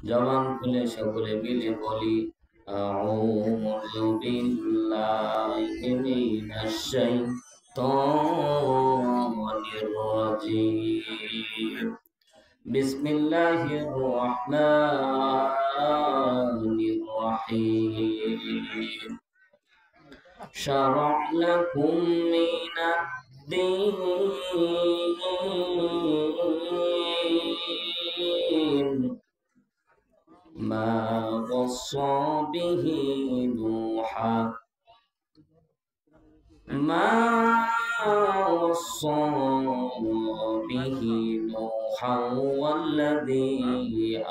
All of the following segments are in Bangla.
জবান খুলে সকলে মিলে বলি আউযু বিল্লাহি মিনাশ শাইতানির রাজীম বিসমিল্লাহির রহমানির রহিম شرع لكم من الدين ما وصى به نوحا والذي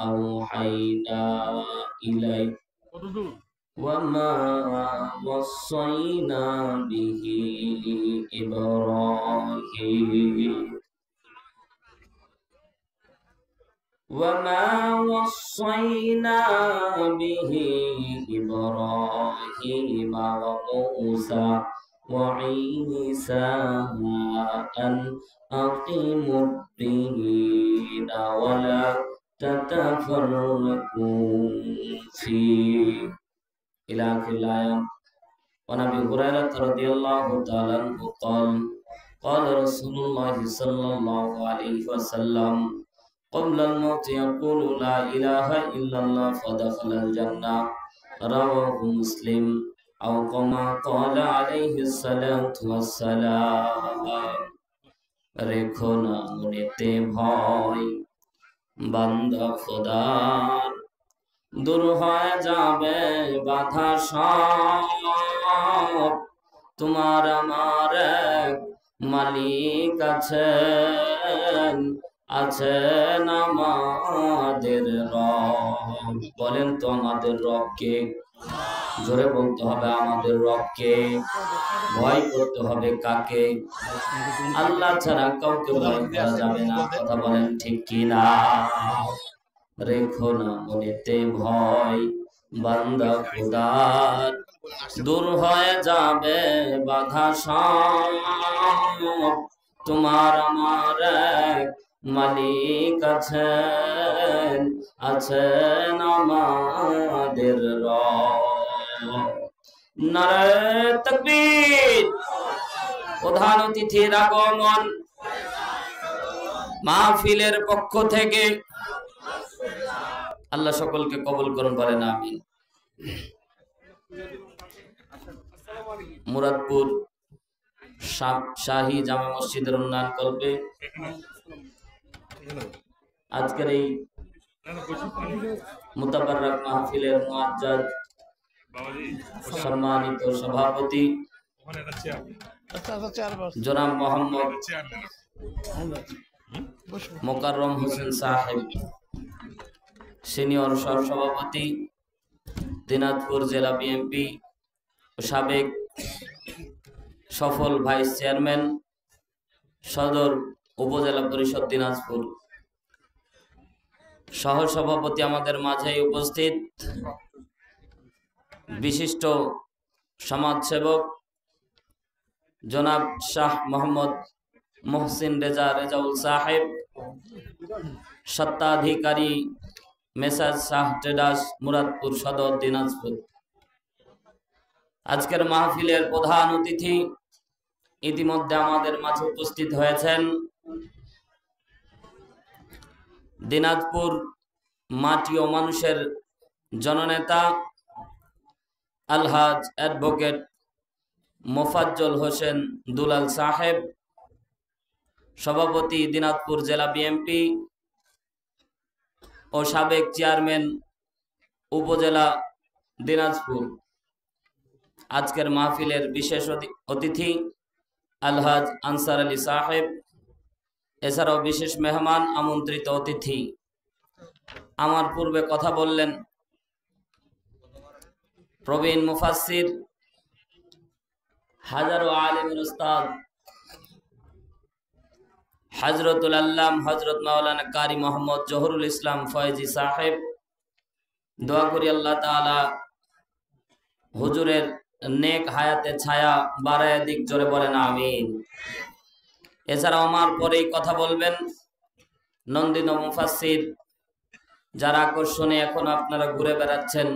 أوحينا إليك وما وصينا به إبراهيم وموسى وعيسى أن أقيموا الدين ولا تتفرقوا فيه إلى آخر الآية. وعن أبي هريرة رضي الله تعالى عنه قال رسول الله صلى الله عليه وسلم قبل الموت يقول لا إله إلا الله فدخل الجنة رواه مسلم أو كما قال عليه الصلاة والسلام. রেখো না মনেতে ভয় বান্দা খোদার, দূর হয়ে যাবে বাধা সব। তোমার আমার এক মালিক আছেন, আছেন আমাদের রব। বলেন তো আমাদের রবকে? জোরে বলতে হবে আমাদের রবকে। ভয় করতে হবে কাকে? আল্লাহ ছাড়া কাউকে ভয় করা যাবে না। কথা বলেন ঠিক কিনা? রেখো না মনেতে ভয় বান্দা খোদার, দূর হয়ে যাবে বাধা সব। তোমার আমার এক মালিক আছেন, আছেন আমাদের রব। নারে তাকবীর। প্রধান অতিথির আগমন মাহফিলের পক্ষ থেকে আল্লাহ সকলকে কবুল করুন, বলেন আমিন। মুরাদপুর শাহী জামে মসজিদের উন্নয়ন কল্পে আজকের এই মুতাবাররাক মাহফিলের মুআজ্জাজ সম্মানিত সভাপতি জনাব মোহাম্মদ মোকাররম হোসেন সাহেব, সিনিয়র সহসভাপতি দিনাজপুর জেলা বিএনপি, সাবেক সফল ভাইস চেয়ারম্যান সদর উপজেলা পরিষদ দিনাজপুর, সহসভাপতি আমাদের মাঝে উপস্থিত বিশিষ্ট সমাজসেবক জনাব শাহ মোহাম্মদ মোহসিন রেজাউল সাহেব, স্বত্বাধিকারী মেসাজ শাহ ট্রেডার্স মুরাদপুর সদর দিনাজপুর। আজকের মাহফিলের প্রধান অতিথি ইতিমধ্যে আমাদের মাঝে উপস্থিত হয়েছেন। দিনাজপুর মাটি ও মানুষের জননেতা আলহাজ অ্যাডভোকেট মোফাজ্জল হোসেন দুলাল সাহেব, সভাপতি দিনাজপুর জেলা বিএনপি ও সাবেক চেয়ারম্যান উপজেলা দিনাজপুর। আজকের মাহফিলের বিশেষ অতিথি আলহাজ আনসার আলী সাহেব, এছাড়াও বিশেষ মেহমান আমন্ত্রিত অতিথি। আমার পূর্বে কথা বললেন প্রবীণ মুফাসসির, হাজারো আলেমের উস্তাদ হযরতুল আল্লাম হযরত মাওলানা কারি মোহাম্মদ জহুরুল ইসলাম ফয়েজি সাহেব। দোয়া করি আল্লাহ তাআলা হুজুরের নেক হায়াতে ছায়া বাড়ায় দিক, জোরে বলেন আমিন। এছাড়াও আমার পরেই কথা বলবেন নন্দিত মুফাসসির যার আকর্ষণে এখন আপনারা ঘুরে বেড়াচ্ছেন।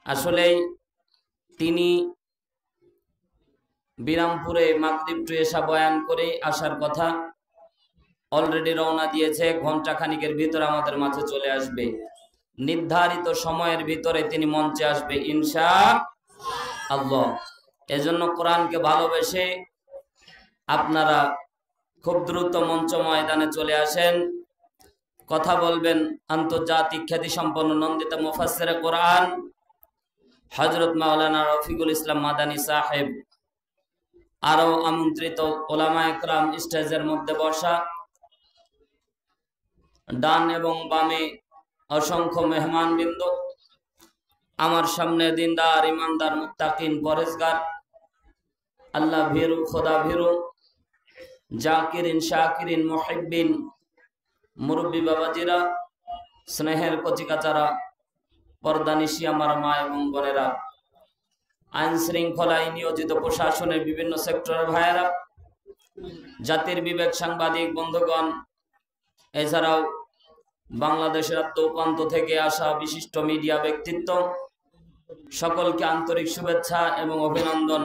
আসলেই তিনি বিরামপুরে মাগরিব টু এশা বয়ান করে আসার কথা, অলরেডি রওনা দিয়েছে। ঘন্টা খানিকের ভিতরে আমাদের মাঝে চলে আসবে। নির্ধারিত সময়ের ভিতরে তিনি মঞ্চে আসবে ইনশাআল্লাহ। এজন্য কোরআনকে ভালোবেসে আপনারা খুব দ্রুত মঞ্চ ময়দানে চলে আসেন। কথা বলবেন আন্তর্জাতিক খ্যাতি সম্পন্ন নন্দিত মুফাসসিরে কোরআন হযরত মাওলানা রফিকুল ইসলাম মাদানী সাহেব, আরো আমন্ত্রিত ওলামায়ে কেরাম স্টেজের মধ্যে বসা, ডান এবং বামে অসংখ্য মেহমানবৃন্দ, আমার সামনে দিনদার ইমানদার মুত্তাকিন পরেজগার আল্লাহ ভীরু খোদা ভীরু জাকিরিন শাকিরিন মুহিব্বিন মুরব্বী বাবাজিরা, স্নেহের কচিকাচারা, পর্দানিশি আমার মা এবং বোনেরা, আইন শৃঙ্খলায় নিয়োজিত প্রশাসনের বিভিন্ন সেক্টরের ভাইয়েরা, জাতির বিবেক সাংবাদিক বন্ধুগণ, এছাড়াও বাংলাদেশের আত্মপ্রান্ত থেকে আসা বিশিষ্ট মিডিয়া ব্যক্তিত্ব, সকলকে আন্তরিক শুভেচ্ছা এবং অভিনন্দন।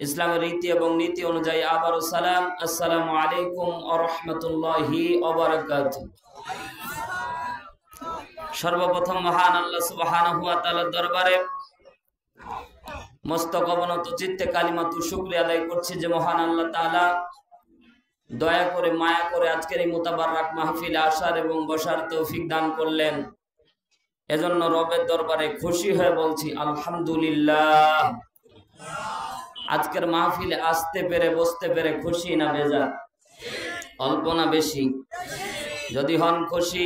ইসলামের রীতি এবং নীতি অনুযায়ী আবারও সালাম, আসসালামু আলাইকুম ওয়া রাহমাতুল্লাহি ওয়া বারাকাতুহু। সর্বপ্রথম মহান আল্লাহ সুবহানাহু ওয়া তাআলার দরবারে মস্তক অবনত চিত্তে কালিমাতু শুকরিয়া আদায় করছি যে মহান আল্লাহ তাআলা দয়া করে মায়া করে আজকের এই মুতাবাররাক মাহফিলে আসার এবং বসার তৌফিক দান করলেন। এজন্য রবের দরবারে খুশি হয়ে বলছি আলহামদুলিল্লাহ। আজকের মাহফিলে আসতে পেরে বসতে পেরে খুশি না বেজার? অল্প না বেশি? যদি হন খুশি,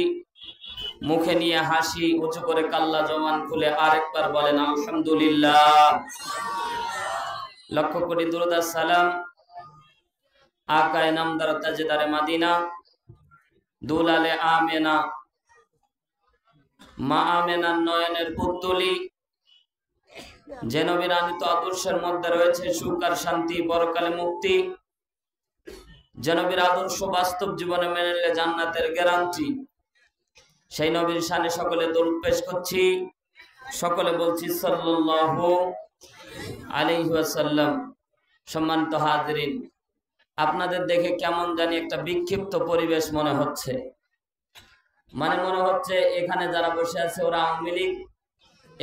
মুখে নিয়ে হাসি, উঁচু করে কাল্লা জবান খুলে আরেকবার বলেন আলহামদুলিল্লাহ। লক্ষ কোটি দুরূদ আর সালাম আকায়ে নামদার তাজদারে মদিনা দুলালে আমেনা মা আমেনার নয়নের পুতুলি, যে নবীর আনিত আদর্শের মধ্যে রয়েছে সুখ আর শান্তি, পরকালে মুক্তি, যে নবীর আদর্শ বাস্তব জীবনে মেনে নিলে জান্নাতের গ্যারান্টি, সেই নবীর শানে সকলে দরুদ পেশ করছি। সকলে বলছি সাল্লাল্লাহু আলাইহি ওয়াসাল্লাম। সম্মানিত হাজিরিন, আপনাদের দেখে কেমন জানি একটা বিক্ষিপ্ত পরিবেশ মনে হচ্ছে। মানে মনে হচ্ছে এখানে যারা বসে আছে ওরা আওয়ামী লীগ,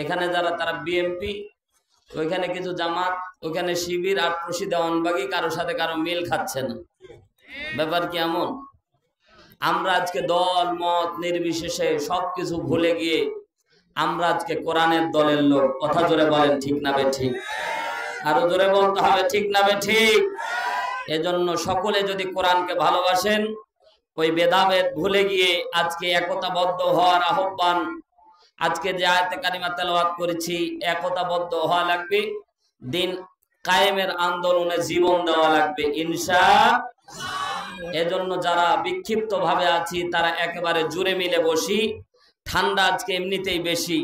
এখানে যারা তারা বিএনপি, ওইখানে কিছু জামাত, ওইখানে শিবির, আর প্রসি দেওয়ানবাগি, কারোর সাথে কারো মিল খাচ্ছে না। ব্যাপার কি এমন? আমরা আজকে দল মত নির্বিশেষে সবকিছু ভুলে গিয়ে আমরা আজকে কোরআনের দলের লোক। কথা জোরে বলেন ঠিক না বে ঠিক? আরো জোরে বলতে হবে ঠিক না বে ঠিক? এজন্য সকলে যদি কোরআনকে ভালোবাসেন, ওই ভেদাভেদ ভুলে গিয়ে আজকে একতাবদ্ধ হওয়ার আহ্বান। আজকে যে আয়াতে কারিমা তেলাওয়াত করেছি, একতাবদ্ধ হওয়া লাগবে, দিন কায়েমের আন্দোলনে জীবন দেওয়া লাগবে ইনশাআল্লাহ। এজন্য যারা বিক্ষিপ্ত ভাবে আছি তারা একেবারে জুড়ে মিলে বসি। ঠান্ডা আজকে এমনিতেই বেশি,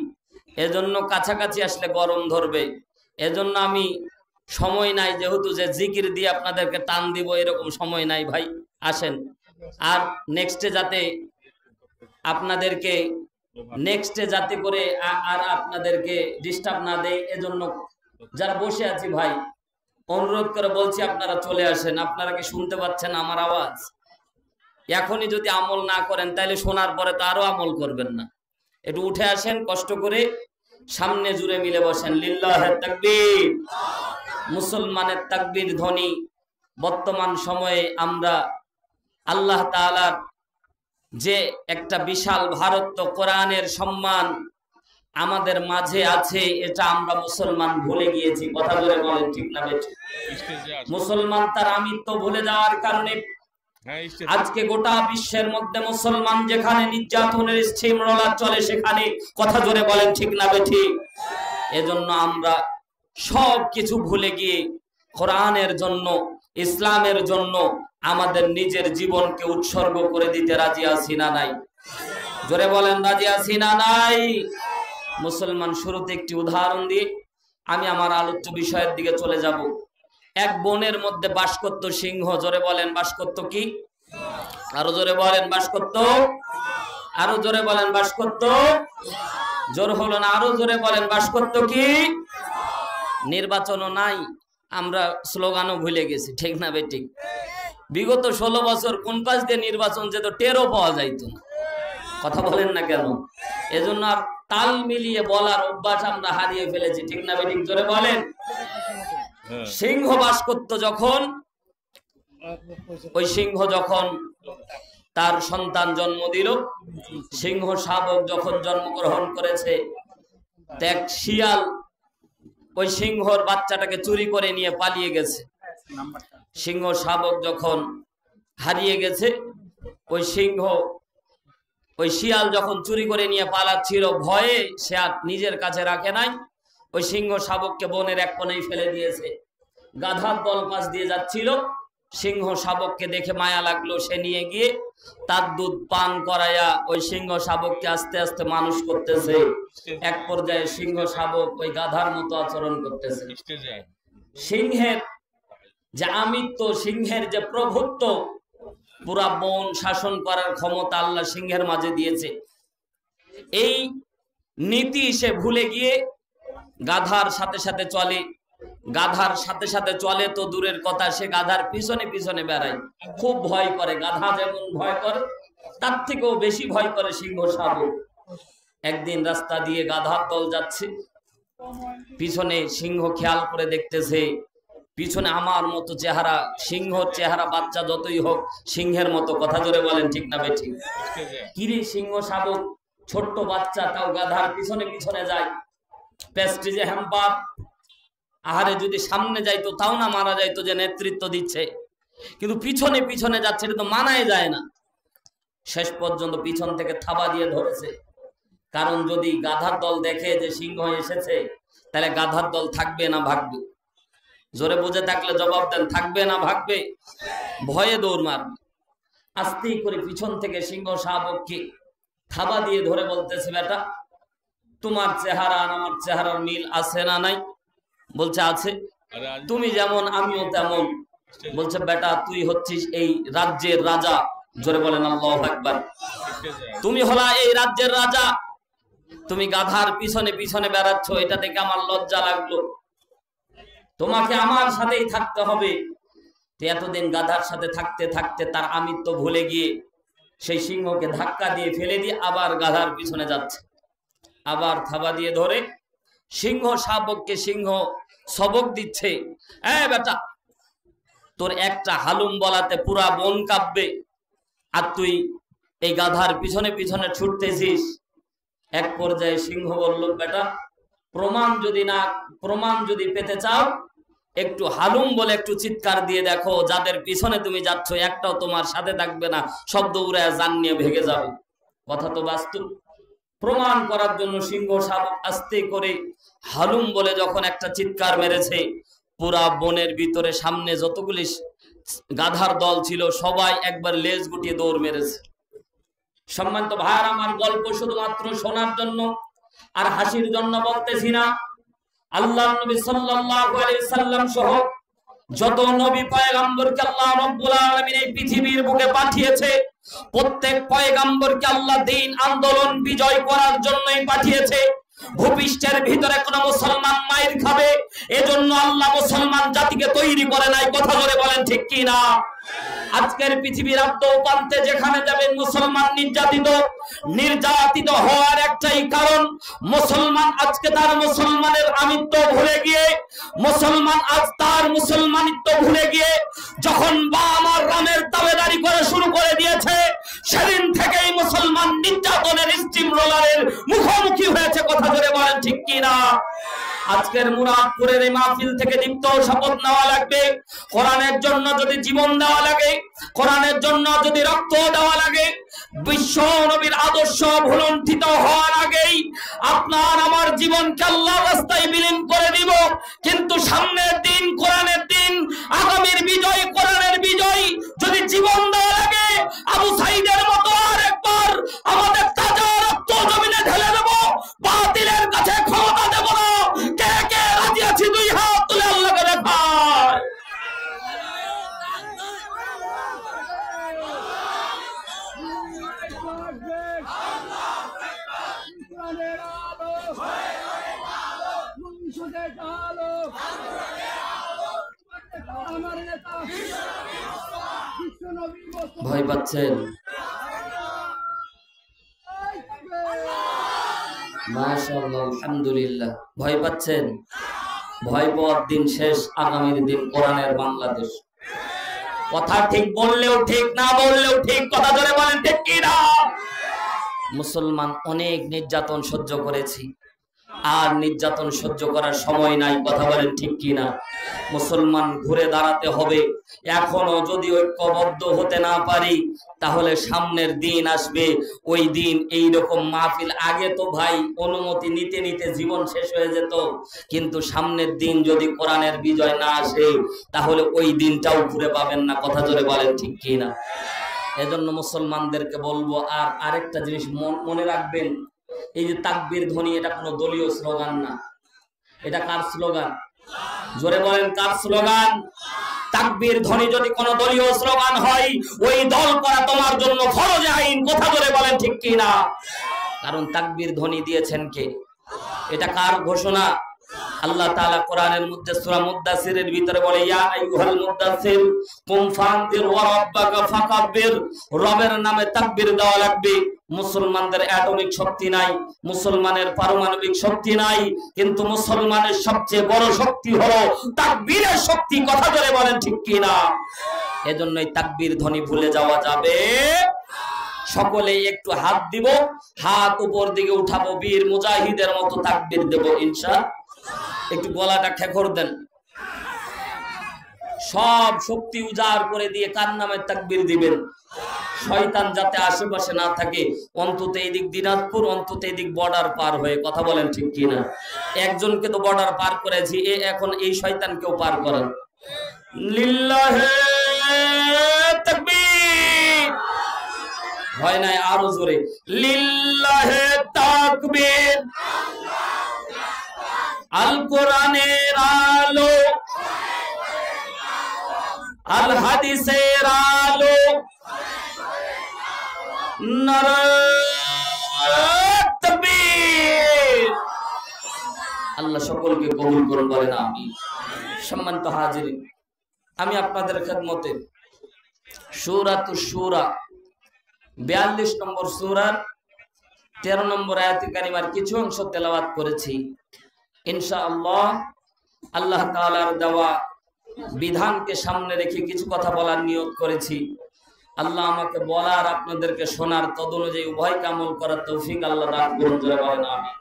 এজন্য কাছাকাছি আসলে গরম ধরবে। এজন্য আমি সময় নাই, যেহেতু যে জিকির দিয়ে আপনাদেরকে টান দিব এরকম সময় নাই ভাই। আসেন, আর নেক্সটে যাতে আপনাদেরকে করে আর আপনাদেরকে ডিস্টার্ব না দেয়, এজন্য যারা বসে আছি ভাই অনুরোধ করে বলছি আপনারা চলে আসেন। আপনারা কি শুনতে পাচ্ছেন আমার আওয়াজ? এখনই যদি আমল না করেন তাহলে শোনার পরে তো আরো আমল করবেন না। একটু উঠে আসেন, কষ্ট করে সামনে জুড়ে মিলে বসেন। লিল্লাহে তাকবীর। মুসলমানের তাকবীর ধ্বনি। বর্তমান সময়ে আমরা আল্লাহ তাআলার যে একটা বিশাল ভারত কোরআনের সম্মান আমাদের মাঝে আছে, এটা আমরা মুসলমান ভুলে গিয়েছি। কথা বলে বলেন ঠিক না বেঠিক? মুসলমান তার আমিত্ব ভুলে যাওয়ার কারণে আজকে গোটা বিশ্বের মধ্যে মুসলমান যেখানে নির্যাতনের স্টিমরোলার চলে সেখানে। কথা জোরে বলেন ঠিক না বেঠিক? এজন্য আমরা সব কিছু ভুলে গিয়ে কোরআনের জন্য, ইসলামের জন্য আমাদের নিজের জীবনকে উৎসর্গ করে দিতে রাজি আছি না নাই? জোরে বলেন রাজি আছি না নাই? মুসলমান, শুরুতে একটি উদাহরণ দিয়ে আমি আমার আলোচ্য বিষয়ের দিকে চলে যাব। এক বনের মধ্যে বাস করত সিংহ। জোরে বলেন বাস করত কি? আরো জোরে বলেন বাস করত। আরো জোরে বলেন বাস করত, জোর হলো না, আরো জোরে বলেন বাস করত কি? নির্বাচনও নাই, আমরা স্লোগানও ভুলে গেছি, ঠিক না বেঠিক? বিগত 16 বছর কোন পাশ দিয়ে নির্বাচন যেত টেরও পাওয়া যাইতো না। কথা বলেন না কেন? এজন্য আর তাল মিলিয়ে বলার অভ্যাস আমরা হারিয়ে ফেলেছি, ঠিক না বেঠিক? জোরে বলেন। সিংহ বাস করত যখন, ওই সিংহ যখন তার সন্তান জন্ম দিল, সিংহ শাবক যখন জন্মগ্রহণ করেছে, এক শিয়াল ওই সিংহর বাচ্চাটাকে চুরি করে নিয়ে পালিয়ে গেছে। সিংহ শাবক যখন হারিয়ে গেছে, ওই সিংহ ওই শিয়াল যখন চুরি করে নিয়ে পালাচ্ছিল, ভয়ে সে আর নিজের কাছে রাখে নাই, ওই সিংহ শাবককে বনের এক কোণেই ফেলে দিয়েছে। গাধার দল পাশ দিয়ে যাচ্ছিল, সিংহ শাবককে দেখে মায়া লাগলো, সে নিয়ে গিয়ে তার দুধ পান করাইয়া ওই সিংহ শাবককে আস্তে আস্তে মানুষ করতেছে। এক পর্যায়ে সিংহ শাবক ওই গাধার মতো আচরণ করতেছে। সিংহের যে আমিত্ব, সিংহের যে প্রভুত্ব, পুরা বন শাসন করার ক্ষমতা আল্লাহ সিংহের মাঝে দিয়েছে। এই নীতি সে ভুলে গিয়ে গাধার সাথে সাথে চলে। গাধার সাথে সাথে চলে তো দূরের কথা, সে গাধার পিছনে পিছনে বেড়ায়, খুব ভয় করে। গাধা যেমন ভয় করে, তার থেকেও বেশি ভয় করে সিংহ শাবক। একদিন রাস্তা দিয়ে গাধার দল যাচ্ছে, পিছনে সিংহ খেয়াল করে দেখতেছে, পিছনে আমার মতো চেহারা, সিংহর চেহারা, বাচ্চা যতই হোক সিংহের মতো। কথা জোরে বলেন, ঠিক না বেঠিক? কিরে সিংহ শাবক ছোট্ট বাচ্চা, তাও গাধার পিছনে পিছনে যায়, প্রেস্টিজে হ্যাম্পার। আহারে যদি সামনে যাইতো তাও না মারা যাইতো যে নেতৃত্ব দিচ্ছে, কিন্তু পিছনে পিছনে যাচ্ছে, এটা তো মানাই যায় না। শেষ পর্যন্ত পিছন থেকে থাবা দিয়ে ধরেছে, কারণ যদি গাধার দল দেখে যে সিংহ এসেছে, তাহলে গাধার দল থাকবে না ভাগবে? জোরে বুঝে থাকলে জবাব দেন, থাকবে না ভাগবে? ভয়ে দৌড় মারবে। আস্তেই করে পিছন থেকে সিংহ শাবককে থাবা দিয়ে ধরে বলতেছে, বেটা তোমার চেহারা আর আমার চেহারার মিল আছে না নাই? বলছে আছে। তুমি যেমন আমিও তেমন। বলছে বেটা তুই হচ্ছিস এই রাজ্যের রাজা। জোরে বলেন আল্লাহু আকবার। তুমি হলা এই রাজ্যের রাজা, তুমি গাধার পিছনে পিছনে বেড়াচ্ছ, এটা দেখে আমার লজ্জা লাগলো। তোমাকে আমার সাথেই থাকতে হবে। এতদিন গাধার সাথে থাকতে থাকতে তার আমিত্ব ভুলে গিয়ে সেই সিংহকে ধাক্কা দিয়ে ফেলে দিয়ে আবার গাধার পিছনে যাচ্ছে। আবার থাবা দিয়ে ধরে সিংহ শাবককে সিংহ সবক দিচ্ছে, বেটা তোর একটা হালুম বলাতে পুরা বন কাঁপবে, আর তুই এই গাধার পিছনে পিছনে ছুটতেছিস। এক পর্যায়ে সিংহ বলল, বেটা প্রমাণ যদি পেতে চাও, একটু হালুম বলে একটু চিৎকার দিয়ে দেখো, যাদের পিছনে তুমি যাচ্ছ একটাও তোমার সাথে থাকবে না, শব্দ উড়ায় জান নিয়ে ভেগে যাবে। কথা তো বাস্তব। প্রমাণ করার জন্য সিংহ শাবক আস্তে করে হালুম বলে যখন একটা চিৎকার মেরেছে, পুরা বনের ভিতরে সামনে যতগুলি গাধার দল ছিল সবাই একবার লেজ গুটিয়ে দৌড় মেরেছে। সম্মানিত ভাইয়ার আমার, গল্প শুধুমাত্র শোনার জন্য আর হাসির জন্য বলতেছি না। আল্লাহ নবী সাল্লাল্লাহু আলাইহি সাল্লাম সহ যত নবী পয়গম্বরকে আল্লাহ রাব্বুল আলামিন এই পৃথিবীর বুকে পাঠিয়েছে, প্রত্যেক পয়গম্বরকে আল্লাহ দ্বীন আন্দোলন বিজয় করার জন্যই পাঠিয়েছে। ভূপৃষ্ঠের ভিতরে কোন মুসলমান মাইর খাবে, এজন্য আল্লাহ মুসলমান জাতিকে তৈরি করে নাই। কথা জোরে বলেন ঠিক কি না? আজকের পৃথিবীর আদ্যপ্রান্তে যেখানে যাবেন মুসলমান নির্যাতিত হওয়ার একটাই কারণ, মুসলমান আজকে তার মুসলমানের আমিত্ব ভুলে গিয়ে, মুসলমান আজ তার মুসলমানিত্ব ভুলে গিয়ে যখন আমার রামের দাবেদারি করে শুরু করে দিয়েছে, সেদিন থেকেই মুসলমান নির্যাতনের স্টিম রোলারের মুখোমুখি হয়েছে। কথা ধরে বলেন ঠিক কি না? আজকের মুরাদপুরের এই মাহফিল থেকে দীপ্ত শপথ নেওয়া লাগবে, কোরআনের জন্য যদি জীবন দেওয়া লাগে, কোরআনের জন্য যদি রক্ত দেওয়া লাগে, বিশ্ব নবীর আদর্শ ভুলুণ্ঠিত হওয়ার আগেই আপনার আমার জীবনকে আল্লাহর রাস্তায় বিলীন করে দিব। কিন্তু সামনের দিন কোরআনের দিন, আগামীর বিজয় কোরআনের বিজয়, যদি জীবন দেওয়া লাগে আবু সাইদের মতো আরেকবার আমাদের তাজা রক্ত জমিনে ঢেলে দেব, বাতিলের কাছে ক্ষমতা দেব না। কে কে রাজি আছি? দুই হাত তুলে আল্লাহকে দেখায়। ভয় পাচ্ছেন? মাশাআল্লাহ, আলহামদুলিল্লাহ। ভয় পাচ্ছেন? ভয় পাওয়ার দিন শেষ, আগামীর দিন কোরআনের বাংলাদেশ। কথা ঠিক বললেও ঠিক, না বললেও ঠিক। কথা ধরে বলেন ঠিক কি না? মুসলমান অনেক নির্যাতন সহ্য করেছি, আর নির্যাতন সহ্য করার সময় নাই। কথা বলেন ঠিক কি না? মুসলমান ঘুরে দাঁড়াতে হবে। এখনো যদি ঐক্যবদ্ধ হতে না পারি, তাহলে সামনের দিন আসবে, ওই দিন এই রকম মাহফিল। আগে তো ভাই অনুমতি নিতে নিতে জীবন শেষ হয়ে যেত, কিন্তু সামনের দিন যদি কোরআনের বিজয় না আসে, তাহলে ওই দিনটাও ঘুরে পাবেন না। কথা জোরে বলেন ঠিক কি না? এজন্য মুসলমানদেরকে বলবো, আর আরেকটা জিনিস মনে রাখবেন, এই যে তাকবীর ধ্বনি, এটা কোনো দলীয় স্লোগান না। এটা কার স্লোগান? জোরে বলেন, কার স্লোগান? তাকবীর ধ্বনি যদি কোনো দলীয় স্লোগান হয়, ওই দল করা তোমার জন্য ফরজ আইন। কথা বলে বলেন ঠিক কি না? কারণ তাকবীর ধ্বনি দিয়েছেন কে? এটা কার ঘোষণা? আল্লাহ তাআলা কোরআনের মধ্যে সূরা মুদ্দাসিরের ভিতরে বলে, ইয়া আইয়ুহাল মুদ্দাসির কুম ফানজির ওয়া রাব্বাকা ফাকাব্বির। রবের নামে তাকবীর দেওয়া লাগবে। মুসলমানদের অ্যাটমিক শক্তি নাই, মুসলমানের পারমাণবিক শক্তি নাই, কিন্তু মুসলমানের সবচেয়ে বড় শক্তি হলো তাকবীরের শক্তি। কথা বলে বলেন ঠিক কি না? এজন্যই তাকবীর ধ্বনি ভুলে যাওয়া যাবে। সকলে একটু হাত দিব, হাত উপর দিকে উঠাবো, বীর মুজাহিদের মতো তাকবীর দেব ইনশাআল্লাহ। একটু গলাটা খেখর দেন। সব শক্তি উজাড় করে দিয়ে কার নামে তাকবীর দিবেন? শয়তান যাতে আশেপাশে না থাকে, অন্তত এদিক দিনাজপুর, অন্তত এদিক বর্ডার পার হয়ে। কথা বলেন ঠিক কিনা? একজনকে তো বর্ডার পার করেছি, এখন এই শয়তানকেও পার করেন। লিল্লাহে তাকবীর। হয় নাই? আরো জোরে, লিল্লাহে তাকবীর। আল কোরআনের আলো, আল হাদিসের আলো, নারায়ে তাকবীর। আল্লাহ সকলকে কবুল করুন, বলেন আমিন। সম্মানিত হাজিরিন, আমি আপনাদের খেদমতে সূরাতুশ শূরা 42 নম্বর সূরার 13 নম্বর আয়াতে কারিমার কিছু অংশ তেলাওয়াত করেছি। ইনশাআল্লাহ আল্লাহ তাআলার দেওয়া বিধানকে সামনে রেখে কিছু কথা বলার নিয়ত করেছি। আল্লাহ আমাকে বলার, আপনাদেরকে শোনার, তদনুযায়ী উভয় আমল করার তৌফিক আল্লাহ দান করুন, জোরে বলেন আমিন।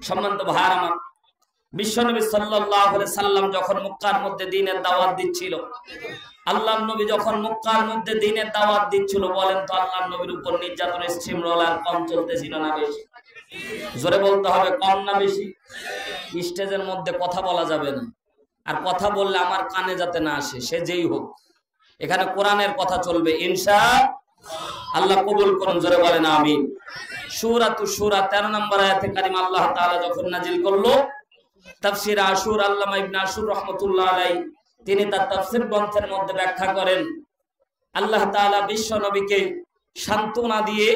সম্মানিত ভাইরা আমার, বিশ্বনবী সাল্লাল্লাহু আলাইহি সাল্লাম যখন মক্কার মধ্যে দ্বীনের দাওয়াত দিচ্ছিল, আল্লাহর নবী যখন মক্কার মধ্যে দ্বীনের দাওয়াত দিচ্ছিল, বলেন তো আল্লাহর নবীর উপর নির্যাতন, স্টিমরোলার কম চলতেছিল না বেশি? জোরে বলতে হবে, কম না বেশি? স্টেজের মধ্যে কথা বলা যাবে না, আর কথা বললে আমার কানে যাতে না আসে, সে যেই হোক। এখানে কোরআনের কথা চলবে ইনশাআল্লাহ। আল্লাহ কবুল করুন, জোরে বলেন আমিন। সূরাতুশ শূরা 13 নম্বর আয়াতে কারিমা আল্লাহ তাআলা যখন নাজিল করলো, তাফসীর আশুর আল্লামা ইবনে আশুর রাহমাতুল্লাহ আলাইহি তিনি তার তাফসীর গ্রন্থের মধ্যে ব্যাখ্যা করেন, আল্লাহ তাআলা বিশ্ব নবীকে সান্ত্বনা দিয়ে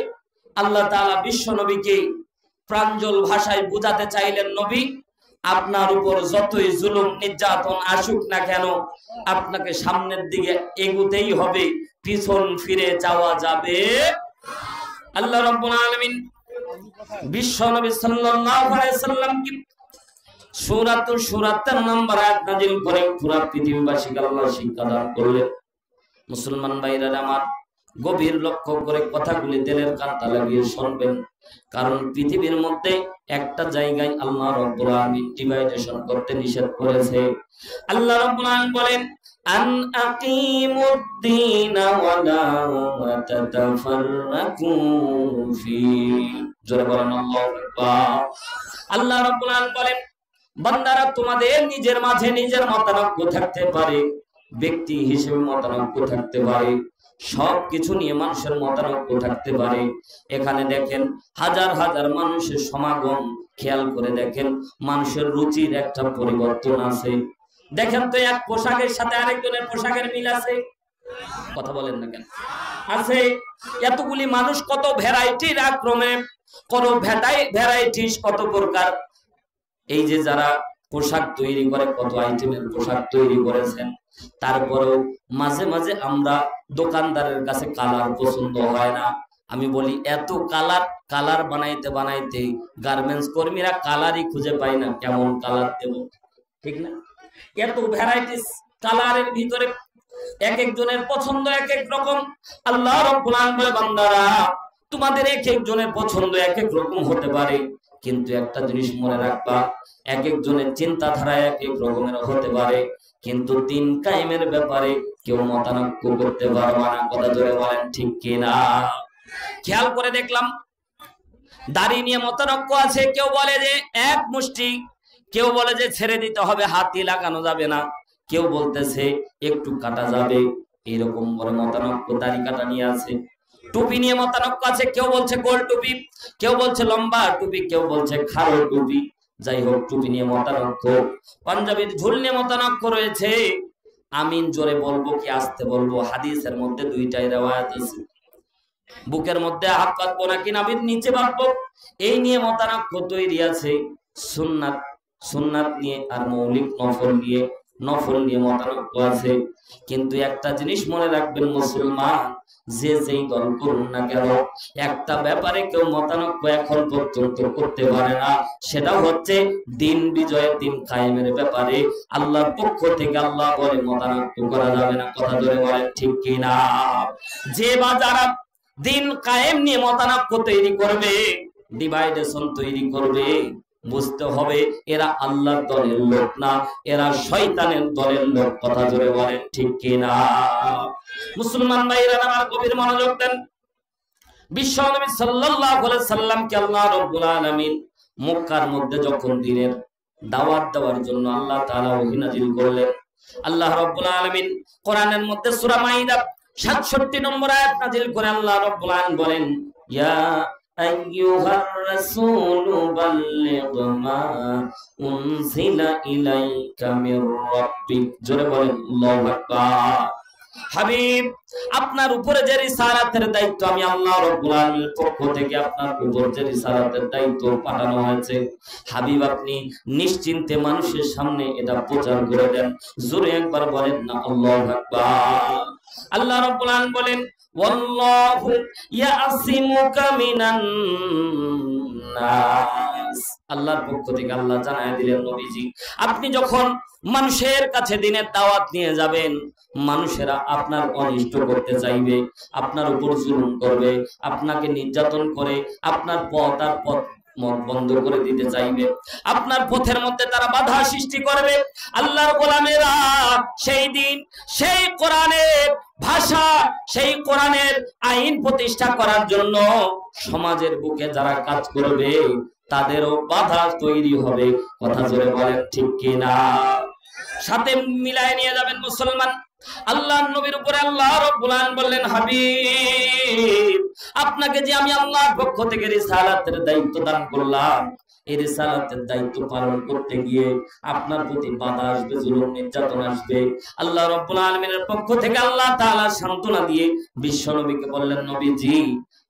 আল্লাহ তাআলা বিশ্ব নবীকে প্রাঞ্জল ভাষায় বোঝাতে চাইলেন, নবী আপনার উপর যতই জুলুম নির্যাতন আসুক না কেন, আপনাকে সামনের দিকে এগোতেই হবে, পিছন ফিরে যাওয়া যাবে। আল্লাহ রাব্বুল আলামিন বিশ্ব নবী সাল্লাল্লাহু আলাইহি সাল্লাম কি সূরাতুশ শূরা 13 নম্বর আয়াত নাযিল করে পুরো পৃথিবীবাসীকে আল্লাহ শিক্ষা দান করলেন। মুসলমান ভাইরা আমার, গভীর লক্ষ্য করে কথাগুলি দিলের কান্তা লাগিয়ে শুনবেন, কারণ পৃথিবীর মধ্যে একটা জায়গায় আল্লাহ রাব্বুল আলামিন ডিভাইডেশন করতে নিষেধ করেছে। আল্লাহ রাব্বুল আলামিন বলেন, আন আকিমুদ্দিন ওয়া লা তাতাফাররাকু ফি। জোরে বলেন আল্লাহু আকবার। আল্লাহ রাব্বুল আলামিন বলেন, বান্দারা তোমাদের নিজের মাঝে নিজের মতানৈক্য থাকতে পারে, ব্যক্তি হিসেবে মতানৈক্য থাকতে পারে, সবকিছু নিয়ে মানুষের মতানৈক্য থাকতে পারে। এখানে দেখেন হাজার হাজার মানুষের সমাগম, খেয়াল করে দেখেন মানুষের রুচির একটা পরিবর্তন আছে। দেখেন তো, এক পোশাকের সাথে আরেকজনের পোশাকের মিল আছে? কথা বলেন না কেন? আছে। এতগুলি মানুষ, কত ভ্যারাইটির আক্রমে, কত ভ্যারাইটিস, কত প্রকার এই যে যারা পোশাক তৈরি করে, কত আইটেমের পোশাক তৈরি করেছেন, তারপরেও মাঝে মাঝে আমরা দোকানদারের কাছে কালার পছন্দ হয় না। আমি বলি এত কালার বানাইতে বানাইতে গার্মেন্টস কর্মীরা কালারই খুঁজে পায় না, কেমন কালার দেব, ঠিক না? এত ভ্যারাইটিস কালারের ভিতরে এক একজনের পছন্দ এক এক রকম। আল্লাহ রাব্বুল আলামিন বলে, বান্দারা তোমাদের এক একজনের পছন্দ এক এক রকম হতে পারে, কিন্তু একটা জিনিস মনে রাখবা, এক একজনের চিন্তাধারা এক এক রকমের হতে পারে, কিন্তু দিন কায়েমের ব্যাপারে কেউ মতানৈক্য করতে পারবে না। কথা ধরে বলেন ঠিক কিনা? খেয়াল করে দেখলাম দাড়ি নিয়ে মতানৈক্য আছে। কেউ বলে যে এক মুষ্টি, কেউ বলে যে ছেড়ে দিতে হবে, হাতই লাগানো যাবে না, কেউ বলতেছে একটু কাটা যাবে, এরকম বড় মতানৈক্য দাড়ি কাটা নিয়ে আছে। টুপি নিয়ে মতানৈক্য আছে, কেউ বলছে গোল টুপি, কেউ বলছে লম্বা টুপি, কেউ বলছে খাড়ো টুপি। যাই হোক, টুপি নিয়ে মতানৈক্য। পাঞ্জাবির ঝুল নিয়ে মতানৈক্য রয়েছে। আমিন জোরে বলবো কি আস্তে বলবো? হাদিসের মধ্যে দুইটাই রিওয়ায়াত আছে। বুকের মধ্যে হাত পাতবো নাকি নাভির নিচে বাঁধবো, এই নিয়ে মতানৈক্য তৈরি আছে। সুন্নাত নিয়ে আর মৌলিক নফল নিয়ে মতানৈক্য আছে। কিন্তু একটা জিনিস মনে রাখবেন মুসলমান, যে যেই দল করুন না কেন, একটা ব্যাপারে কেউ মতানৈক্য এখন পর্যন্ত করতে পারে না, সেটা হচ্ছে দিন বিজয়ের, দিন কায়েমের ব্যাপারে। আল্লাহর পক্ষ থেকে আল্লাহ বলে মতানৈক্য করা যাবে না। কথা ধরে বলেন ঠিক কিনা? যে বা যারা দিন কায়েম নিয়ে মতানৈক্য তৈরি করবে, ডিভাইডেশন তৈরি করবে, বুঝতে হবে এরা আল্লাহর দলের লোক না, এরা শয়তানের দলের লোক। কথা জোরে বলেন ঠিক কিনা? মুসলমান ভাইরা আমার গভীর মনোযোগ দেন। বিশ্বনবী সাল্লাল্লাহু আলাইহি সাল্লামকে আল্লাহ রাব্বুল আলামিন মক্কার মধ্যে যখন দ্বীনের দাওয়াত দেওয়ার জন্য আল্লাহ তাআলা ওহী নাযিল করলেন, আল্লাহ রাব্বুল আলামিন কোরআনের মধ্যে সূরা মাইদা 67 নম্বর আয়াত নাযিল করে আল্লাহ রাব্বুল আলামিন বলেন, ইয়া আইয়ুহার রাসূলু বাল্লিগ মা উনজিলা ইলাইকা মির রাব্বিক। জোরে বলেন আল্লাহু আকবার। হাবিব, আপনার উপরে যে রিসালাতের দায়িত্ব আমি আল্লাহ রাব্বুল আলামিনের পক্ষ থেকে আপনার উপর যে রিসালাতের দায়িত্ব পাঠানো হয়েছে, হাবিব আপনি নিশ্চিন্তে মানুষের সামনে এটা প্রচার করে দেন। জোরে একবার বলেন না আল্লাহু আকবার। আল্লাহ রাব্বুল আলামিন বলেন, ওয়াল্লাহু ইয়াসিমুকা মিনান নাস। আল্লাহর পক্ষ থেকে আল্লাহ জানায় দিলেন, নবীজি আপনি যখন মানুষের কাছে দ্বীনের দাওয়াত নিয়ে যাবেন, মানুষেরা আপনার অনিষ্ট করতে চাইবে, আপনার উপর জুলুম করবে, আপনাকে নির্যাতন করে আপনার পথ বন্ধ করে দিতে চাইবে, আপনার পথের মধ্যে তারা বাধা সৃষ্টি করবে। আল্লাহর গোলামেরা সেই দিন সেই কোরআনের ভাষা, সেই কোরআনের আইন প্রতিষ্ঠা করার জন্য সমাজের বুকে যারা কাজ করবে, তাদেরও বাধা তৈরি হবে। কথা জোরে বলেন ঠিক কিনা? সাথে মিলায় নিয়ে যাবেন মুসলমান। আল্লাহর নবীর উপরে আল্লাহ রাব্বুল আলামিন বললেন, হাবিব আপনাকে যে আমি আল্লাহর পক্ষ থেকে রিসালাতের দায়িত্ব দান করলাম, এই রিসালাতের দায়িত্ব পালন করতে গিয়ে আপনার প্রতি বাধা আসবে, জুলুম নির্যাতন আসবে। আল্লাহ রাব্বুল আলামিনের পক্ষ থেকে আল্লাহ তাআলা সান্ত্বনা দিয়ে বিশ্ব নবীকে বললেন, নবীজি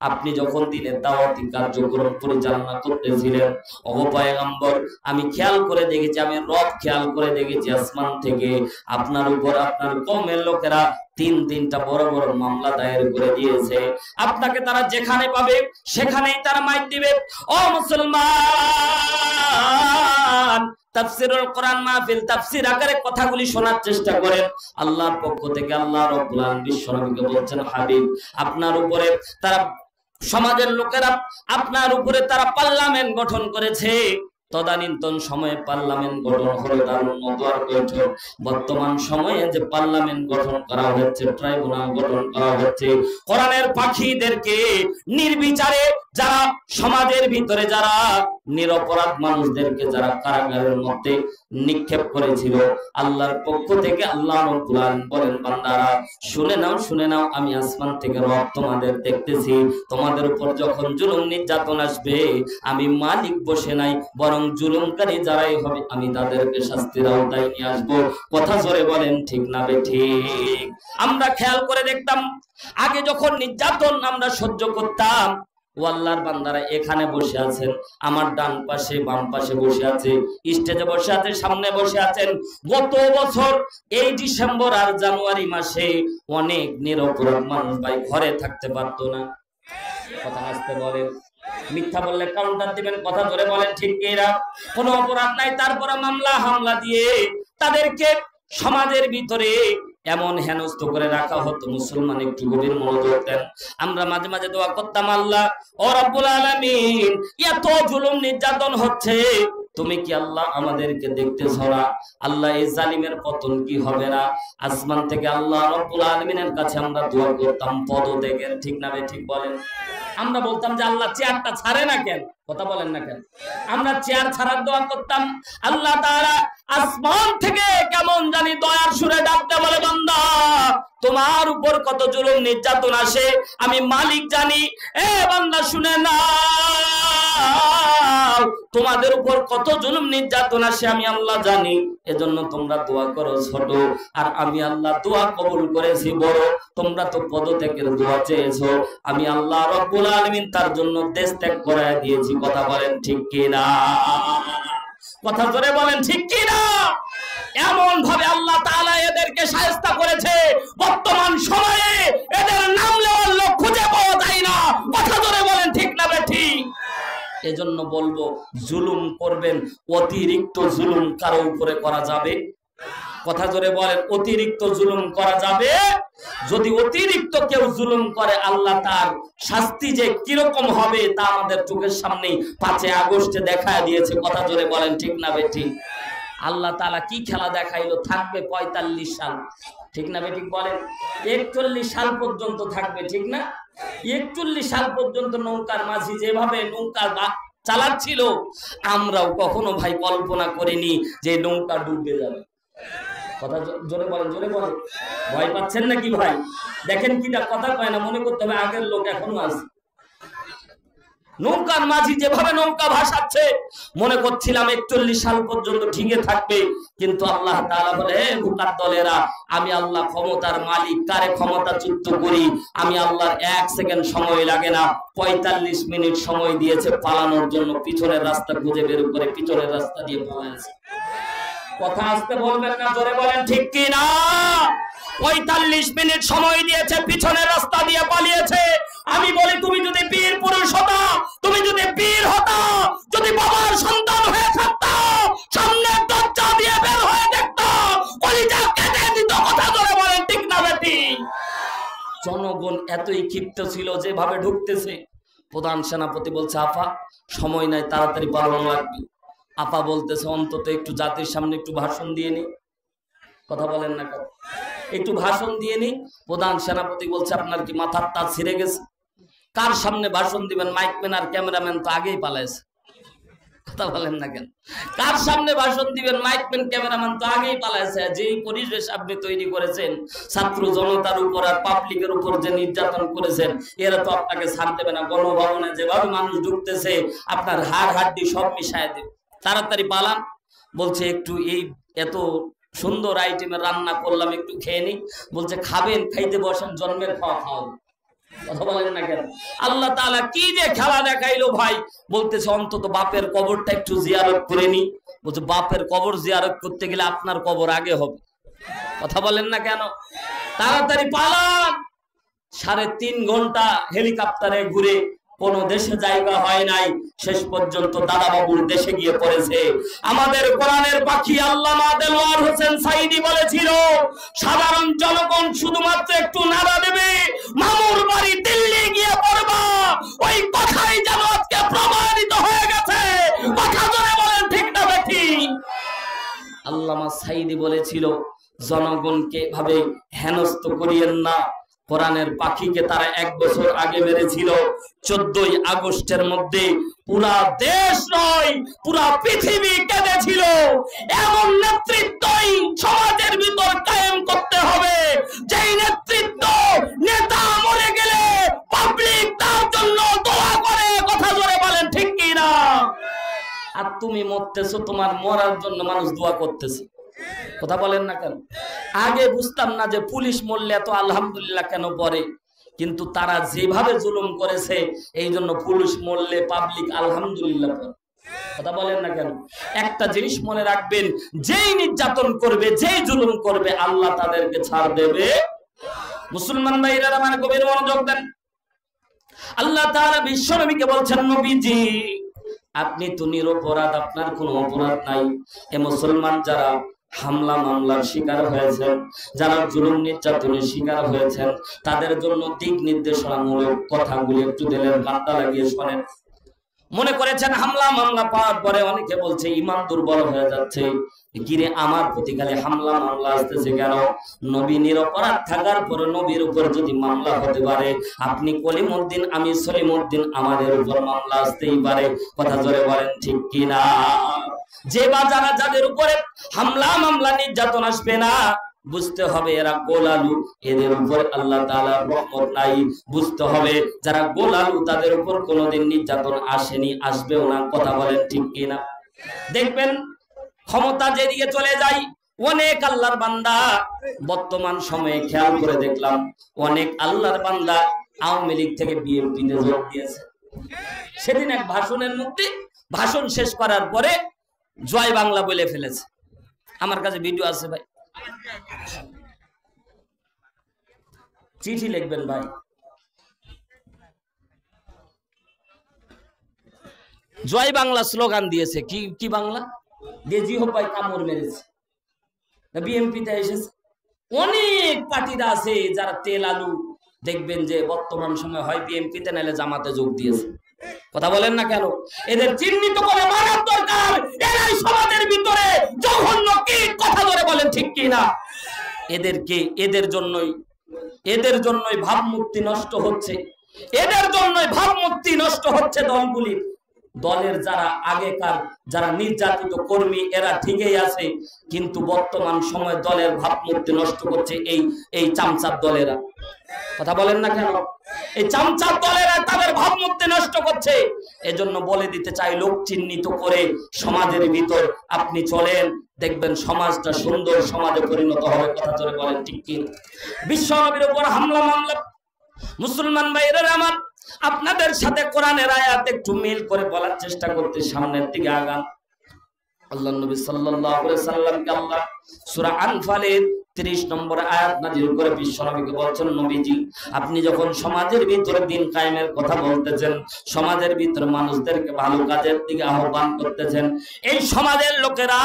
আপনি যখন দ্বীনের দাওয়াতি কার্যক্রম পরিচালনা করতেছিলেন, ও পয়গম্বর আমি খেয়াল করে দেখেছি, আমি রব খেয়াল করে দেখেছি, আসমান থেকে আপনার উপর আপনার কওমের লোকেরা তিনটা বড় বড় মামলা দায়ের করে দিয়েছে। আপনাকে তারা যেখানে পাবে সেখানেই তারা মাইর দিবে। ও মুসলমান, তাফসীরুল কোরআন মাহফিল তাফসীর আকারে কথাগুলি শোনার চেষ্টা করেন। আল্লাহর পক্ষ থেকে আল্লাহ রাব্বুল আলামিন বিশ্বনবীকে বলছেন, হাবিব আপনার উপরে তারা, সমাজের লোকেরা আপনার উপরে তারা পার্লামেন্ট গঠন করেছে। তদানীন্তন সময়ে পার্লামেন্ট গঠন হলো দারুন নদওয়ার বৈঠক। বর্তমান সময়ে যে পার্লামেন্ট গঠন করা হচ্ছে, ট্রাইব্যুনাল গঠন করা হচ্ছে, কোরআনের পাখীদেরকে নির্বিচারে যারা সমাজের ভিতরে যারা নিরপরাধ মানুষদেরকে যারা কারাগারের মধ্যে নিক্ষেপ করেছিল, আল্লাহর পক্ষ থেকে আল্লাহ রাব্বুল আলামিন বলেন, বান্দারা শুনে নাও, আমি আসমান থেকে রব তোমাদের দেখতেছি। তোমাদের উপর যখন জুলুম নির্যাতন আসবে, আমি মালিক বসে নাই, বরং জুলুমকারী যারাই হবে আমি তাদেরকে শাস্তির আওতায় নিয়ে আসবো। কথা জোরে বলেন ঠিক না বেঠিক? আমরা খেয়াল করে দেখতাম, আগে যখন নির্যাতন আমরা সহ্য করতাম, ও আল্লাহর বান্দারা এখানে বসে আছেন, আমার ডান পাশে বাম পাশে বসে আছে, স্টেজে বসে আছে, সামনে বসে আছেন। গত বছর এই ডিসেম্বর আর জানুয়ারি মাসে অনেক নিরপরাধ মানুষ ভাই ঘরে থাকতে পারতো না। কথা আসতে বলেন, মিথ্যা বললে কাউন্টার দিবেন, কথা ধরে বলেন ঠিক এরা কোনো অপরাধ নাই, তারপরে মামলা হামলা দিয়ে তাদেরকে সমাজের ভিতরে এমন হেনস্থ করে রাখা হতো। মুসলমান একটু গভীর মনোযোগ দেন। আমরা মাঝে মাঝে দোয়া করতাম, আল্লাহ ও রব্বুল আলামিন, এত জুলুম নির্যাতন হচ্ছে, তুমি কি আল্লাহ আমাদেরকে দেখতেছো না? আল্লাহ এই জালিমের পতন কি হবে না? আসমান থেকে আল্লাহ রব্বুল আলামিনের কাছে আমরা দোয়া করতাম পদত্যাগের, ঠিক না ভাই ঠিক বলেন? আমরা বলতাম যে আল্লাহ চেয়ারটা ছাড়ে না কেন? কথা বলেন না কেন? আমরা চেয়ার ছাড়ার দোয়া করতাম। আল্লাহ তাআলা আসমান থেকে কেমন জানি দয়ার সুরে ডাকতে বলে, বান্দা তোমার উপর কত জুলুম নির্যাতন আসে আমি মালিক জানি। এ বান্দা শুনে না, তোমাদের উপর কত জুলুম নির্যাতন আসে আমি আল্লাহ জানি। এজন্য তোমরা দোয়া করো ছোট, আর আমি আল্লাহ দোয়া কবুল করেছি বড়। তোমরা তো পদত্যাগের দোয়া চেয়েছো, আমি আল্লাহ রব্বুল আলামিন তার জন্য দেশ ত্যাগ করায় দিয়েছি। কথা বলেন ঠিক কিনা? কথা জোরে বলেন ঠিক কিনা? এমন ভাবে আল্লাহ তাআলা এদেরকে শায়েস্তা করেছে, বর্তমান সময়ে এদের নাম নেওয়ার লোক খুঁজে পাওয়া যায় না। কথা জোরে বলেন ঠিক না বেঠিক? এজন্য বলবো, জুলুম করবেন, অতিরিক্ত জুলুম কারো উপরে করা যাবে? কথা জোরে বলেন, অতিরিক্ত জুলুম করা যাবে? যদি অতিরিক্ত কেউ জুলুম করে, আল্লাহ তার শাস্তি যে কিরকম হবে তা আমাদের চোখের সামনেই 5 আগস্টে দেখায় দিয়েছে। কথা জোরে বলেন ঠিক না বেঠিক? আল্লাহ তাআলা কি খেলা দেখাইলো? থাকবে 45 সাল, ঠিক না বেঠিক বলেন? 41 সাল পর্যন্ত থাকবে, ঠিক না? 41 সাল পর্যন্ত নৌকার মাঝি যেভাবে নৌকা চালাচ্ছিল, আমরাও কখনো ভাই কল্পনা করিনি যে নৌকা ডুবে যাবে। কথা জোরে বলেন, জোরে বলেন। ভয় পাচ্ছেন নাকি ভাই? দেখেন কিটা কথা কয় না, মনে করতে হবে আগের লোক এখনো আছে। নৌকার মাঝি যেভাবে নৌকা ভাসাচ্ছে, মনে করছিলাম 41 সাল পর্যন্ত ঠিকই থাকবে, কিন্তু আল্লাহ তাআলা বলে, হে বোকার দলেরা, আমি আল্লাহ ক্ষমতার মালিক, কারে ক্ষমতাচ্যুত করি। আমি আল্লাহর 1 সেকেন্ড সময় লাগে না, 45 মিনিট সময় দিয়েছে পালানোর জন্য। পিছনের রাস্তা খুঁজে বের করে পিছনের রাস্তা দিয়ে পালাইছে। কথা আসতে বলবেন না, জোরে বলেন ঠিক কি না? 45 মিনিট সময় দিয়েছে, পিছনের রাস্তা দিয়ে পালিয়েছে। আমি বলি, তুমি যদি বীর পুরুষ হতা, তুমি যদি বীর হতা, যদি বাবার সন্তান হয়ে থাকতা, সামনের দরজা দিয়ে বের হয়ে দেখতা, কলিজা কেটে দিত। কথা জোরে বলেন ঠিক না বেঠিক? জনগণ এতই ক্ষিপ্ত ছিল যেভাবে ঢুকতেছে। প্রধান সেনাপতি বলছে, আপা সময় নাই, তাড়াতাড়ি পালানো লাগবে। আপা বলতেছে, অন্তত একটু জাতির সামনে একটু ভাষণ দিয়ে নি। কথা বলেন না কেন? একটু ভাষণ দিয়ে নি। প্রধান সেনাপতি বলছে, আপনার কি মাথার তাজ ছিঁড়ে গেছে? কার সামনে ভাষণ দিবেন? মাইকম্যান আর ক্যামেরাম্যান তো আগেই পালাইছে। কথা বলেন না কেন? কার সামনে ভাষণ দিবেন? মাইকম্যান ক্যামেরাম্যান তো আগেই পালাইছে। যেই পরিবেশ আপনি তৈরি করেছেন, ছাত্র জনতার উপর আর পাবলিকের উপর যে নির্যাতন করেছেন, এরা তো আপনাকে ছাড় দেবে না। গণভবনে যেভাবে মানুষ ঢুকতেছে, আপনার হাড় হাড্ডি সব মিশায় দেবে। তাড়াতাড়ি পালান। বলছে, একটু এই এত সুন্দর আইটেমের রান্না করলাম, একটু খেয়ে নি। বলছে, খাবেন? খাইতে বসেন, জন্মের খাওয়া খাও। কথা বলেন না কেন? আল্লাহ তাআলা কি যে খেলা দেখাইলো ভাই। বলতেছে, অন্তত বাপের কবরটা একটু জিয়ারত করে নি। বলছে, বাপের কবর জিয়ারত করতে গেলে আপনার কবর আগে হবে। কথা বলেন না কেন? তাড়াতাড়ি পালান। 3.5 ঘন্টা হেলিকপ্টারে ঘুরে কোন দেশে জায়গা হয় নাই, শেষ পর্যন্ত দাদা বাবুর দেশে গিয়ে পড়েছে। আমাদের কোরআনের পাখি আল্লামা দেলোয়ার হোসেন সাইদি বলেছিল, সাধারণ জনগণ শুধুমাত্র একটু নাড়া দেবে, মামুর বাড়ি দিল্লি গিয়ে পড়বা। ওই কথাই যেন আজকে প্রমাণিত হয়ে গেছে। কথা জোরে বলেন ঠিক না বেঠিক? আল্লামা সাইদি বলেছিল, জনগণকে এভাবে হেনস্থ করিয়েন না। কোরআনের পাখিকে তারা 1 বছর আগে মেরেছিল। 14ই আগস্টের মধ্যে পুরা দেশ নয়, পুরা পৃথিবী কেঁদেছিল। এমন নেতৃত্বই সমাজের ভিতর কায়েম করতে হবে, যেই নেতৃত্ব নেতা মরে গেলে পাবলিক তার জন্য দোয়া করে। কথা জোরে বলেন ঠিক কি না? আর তুমি মরতেছো, তোমার মরার জন্য মানুষ দোয়া করতেছে। কথা বলেন না কেন? আগে বুঝতাম না যে পুলিশ মরলে এত আলহামদুলিল্লাহ কেন পড়ে, কিন্তু তারা যেভাবে জুলুম করেছে এই জন্য পুলিশ মরলে পাবলিক আলহামদুলিল্লাহ পড়ে। কথা বলেন না কেন? একটা জিনিস মনে রাখবেন, যেই নির্যাতন করবে, যেই জুলুম করবে, আল্লাহ তাদেরকে ছাড় দেবে। মুসলমান ভাইরা আমার গভীর মনোযোগ দেন। আল্লাহ তাআলা বিশ্ব নবীকে বলছেন, নবীজি আপনি তো নিরপরাধ, আপনার কোনো অপরাধ নাই। এ মুসলমান যারা হামলা মামলার শিকার হয়েছেন, যারা জুলুম নির্যাতনের শিকার হয়েছেন, তাদের জন্য দিক নির্দেশনামূলক কথাগুলি একটু দিলের কাঁটা লাগিয়ে শোনেন। মনে করেছেন হামলা মামলা পাওয়ার পরে অনেকে বলছে ইমান দুর্বল হয়ে যাচ্ছে, কিরে আমার প্রতি খালি হামলা মামলা আসতেছে কেন? নবী নিরপরাধ থাকার পরে নবীর উপর যদি মামলা হতে পারে, আপনি কলিমউদ্দিন আমি সলিমউদ্দিন, আমাদের উপর মামলা আসতেই পারে। কথা জোরে বলেন ঠিক কিনা? যে বা যারা যাদের উপরে হামলা মামলা নির্যাতন আসবে না, বুঝতে হবে এরা গোলালু, এদের উপর আল্লাহ তাআলার রহমত নাই। বুঝতে হবে যারা গোলালু তাদের উপর কোনোদিন নির্যাতন আসেনি, আসবেও না। কথা বলেন ঠিক কিনা? দেখবেন ক্ষমতা যেদিকে চলে যায়, অনেক আল্লাহর বান্দা, বর্তমান সময়ে খেয়াল করে দেখলাম অনেক আল্লাহর বান্দা আওয়ামী লীগ থেকে বিএনপিতে যোগ দিয়েছে। সেদিন এক ভাষণের মধ্যে ভাষণ শেষ করার পরে জয় বাংলা বলে ফেলেছে। আমার কাছে ভিডিও আছে ভাই, চিঠি লিখবেন ভাই। জয় বাংলা স্লোগান দিয়েছে। কি কি বাংলা? গেজি হোক ভাই কামড় মেরেছে। বিএনপিতে এসেছে। অনেক পার্টিরা আছে যারা তেল আলু, দেখবেন যে বর্তমান সময় হয় বিএনপিতে নাহলে জামাতে যোগ দিয়েছে। কথা বলেন না কেন? এদের চিহ্নিত করে মারার দরকার। এরাই সমাজের ভিতরে জঘন্য কীট। কথা বলে বলেন ঠিক কি না? এদের জন্যই ভাবমূর্তি নষ্ট হচ্ছে। এদের জন্যই ভাবমূর্তি নষ্ট হচ্ছে দলগুলি। দলের যারা আগেকার যারা নির্যাতিত কর্মী এরা ঠিকই আছে, কিন্তু বর্তমান সময় দলের ভাবমূর্তি নষ্ট করছে এই চামচার দলেরা। কথা বলেন না কেন? এই চামচার দলেরা তাদের ভাবমূর্তি নষ্ট করছে। এজন্য বলে দিতে চাই, লোক চিহ্নিত করে সমাজের ভিতর আপনি চলেন, দেখবেন সমাজটা সুন্দর সমাজে পরিণত হবে। কথা চলে বলেন ঠিক কি? বিশ্ব নবীর উপর হামলা মামলা, মুসলমান ভাইরা আমার, আপনাদের সাথে কোরআনের আয়াত একটু মিল করে বলার চেষ্টা করতে সামনের দিকে আগান। আল্লাহ নবী সাল্লাল্লাহু আলাইহি সাল্লামকে আল্লাহ সূরা আনফালের 30 নম্বর আয়াত নাযিল করে বিশ্ব নবীকে বলছেন, নবীজি আপনি যখন সমাজের ভিতরে দ্বীন কায়েমের কথা বলতেছেন, সমাজের ভিতরে মানুষদেরকে ভালো কাজের দিকে আহ্বান করতেছেন, এই সমাজের লোকেরা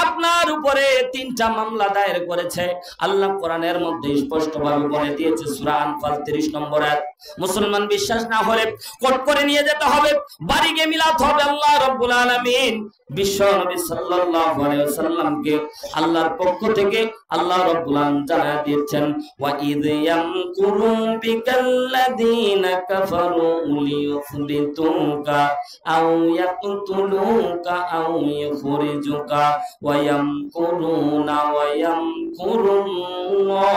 আপনার উপরে 3টা মামলা দায়ের করেছে। আল্লাহ কোরআনের মধ্যে স্পষ্টভাবে বলে দিয়েছে, সূরা আনফাল 30 নম্বর আয়াত। মুসলমান বিশ্বাস না হলে কোট করে নিয়ে যেতে হবে, বাড়ি গিয়ে মিলাতে হবে। আল্লাহ রাব্বুল আলামিন বিশ্ব নবী সাল্লাল্লাহু আলাইহি ওয়াসাল্লামকে আল্লাহর পক্ষ থেকে আল্লাহ রাব্বুল আলামিন জানায় দিয়েছেন, ওয়া ইয ইয়ামকুরু বিকাল্লাযীনা কাফারু লিইউসবিতুকা আও ইয়াকতুলুকা আও ইখরিজুকা ওয়া ইয়ামকুরুনা ওয়া ইয়ামকুরুল্লাহ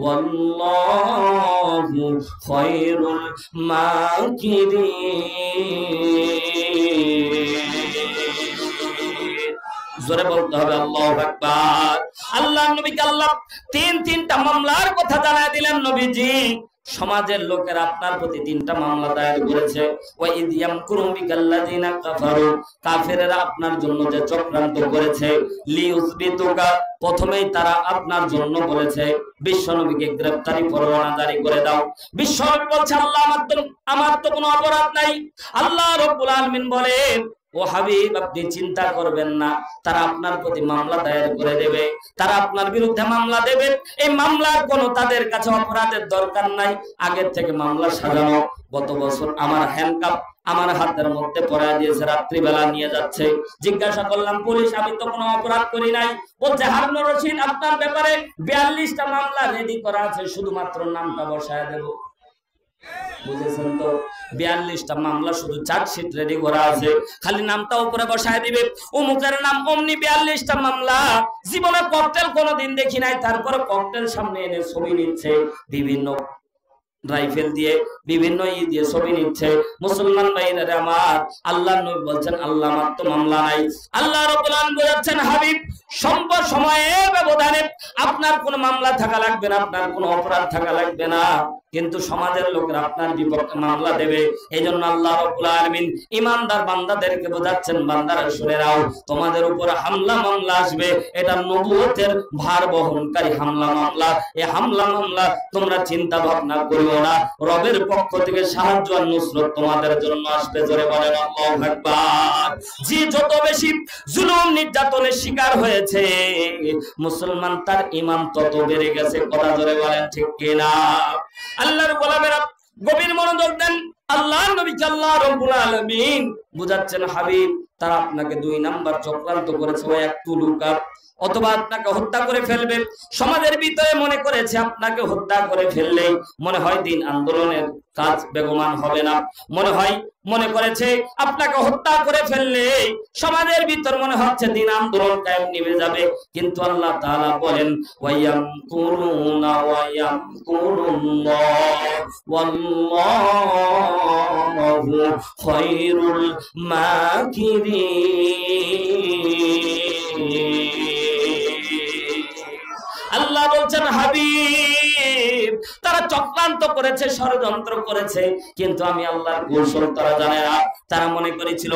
ওয়াল্লাহু খায়রুল মাকিরিন। জোরে বলতে হবে আল্লাহু আকবার। আল্লাহ নবীকে আল্লাহ তিনটা মামলার কথা জানায় দিলেন, নবীজি সমাজের লোকেরা আপনার প্রতি 3টা মামলা দায়ের করেছে। ওয়া ইয ইয়ামকুরু বিকাল্লাযিনা কাফারু, কাফেররা আপনার জন্য যে চক্রান্ত করেছে, লিউসবিতুকা, প্রথমেই তারা আপনার জন্য বলেছে বিশ্বনবীকে গ্রেফতারি পরোয়ানা জারি করে দাও। বিশ্বনবী বলছে, আল্লাহ আমার তো কোনো অপরাধ নাই। আল্লাহ রাব্বুল আলামিন বলেন, ও হাবিব আপনি চিন্তা করবেন না, তারা আপনার প্রতি মামলা দায়ের করে দেবে, তারা আপনার বিরুদ্ধে মামলা দেবে। এই মামলার কোনো তাদের কাছে অপরাধের দরকার নাই, আগের থেকে মামলা সাজানো। গত বছর আমার হ্যান্ডকাপ আমার হাতের মধ্যে পড়ায় দিয়েছে, রাত্রিবেলা নিয়ে যাচ্ছে। জিজ্ঞাসা করলাম, পুলিশ আমি তো কোনো অপরাধ করি নাই। বলছে, হারুন রশিদ আপনার ব্যাপারে 42টা মামলা রেডি করা আছে, শুধুমাত্র নামটা বসায় দেব। বুঝেছেন তো? 42টা মামলা শুধু চার্জশিট রেডি করা আছে, খালি নামটা উপরে বসায় দিবে, অমুকের নাম অমনি। 42টা মামলা। জীবনে ককটেল কোনোদিন দেখি নাই, তারপরে ককটেল সামনে এনে ছবি নিচ্ছে, বিভিন্ন রাইফেল দিয়ে বিভিন্ন দিয়ে ছবি নিচ্ছে। মুসলমান ভাইরা আমার, আল্লাহর নবী বলছেন আল্লাহ আমার তো মামলা নাই। আল্লাহ রাব্বুল আলামিন বলেছেন হাবিব সময়ের ব্যবধানে আপনার কোনো মামলা থাকা লাগবে না, আপনার কোনো অপরাধ থাকা লাগবে না, কিন্তু সমাজের লোকেরা আপনার বিপক্ষে মামলা দেবে। এই জন্য আল্লাহ রাব্বুল আলামিন ইমানদার বান্দাদেরকে বোঝাচ্ছেন, বান্দারা শুনে নাও, তোমাদের উপর হামলা মামলা আসবে, এটা নবুয়তের ভার বহনকারী হামলা মামলা। এই হামলা মামলা তোমরা চিন্তা ভাবনা করিও না, রবের পক্ষ থেকে সাহায্য আর নুসরত তোমাদের জন্য আসবে। জোরে বলেন আল্লাহু আকবার। যে যত বেশি জুলুম নির্যাতনের শিকার হয়েছে মুসলমান, তার ঈমান তত বেড়ে গেছে। কথা জোরে বলেন ঠিক কিনা? আল্লাহর গোলামেরা গভীর মনোযোগ দেন। আল্লাহর নবী আল্লাহ রাব্বুল আলামিন বুঝাচ্ছেন হাবিব তারা আপনাকে 2 নাম্বার চক্রান্ত করেছে, ওই একটু লুকা, অথবা আপনাকে হত্যা করে ফেলবে। সমাজের ভিতরে মনে করেছে আপনাকে হত্যা করে ফেললেই মনে হয় দিন আন্দোলনের কাজ বেগমান হবে না, মনে করেছে আপনাকে হত্যা করে ফেললে সমাজের ভিতর মনে হচ্ছে দিন আন্দোলন কায়েম নিভে যাবে। কিন্তু আল্লাহ তাআলা বলেন ওয়ায়ামকুরুনা ওয়ায়ামকুরুল্লাহ ওয়াল্লাহু খায়রুল মাকিরিন। আল্লাহ বলছেন হাবিব তারা চক্রান্ত করেছে, ষড়যন্ত্র করেছে, কিন্তু আমি আল্লাহর কৌশল তারা জানে না। তারা মনে করেছিল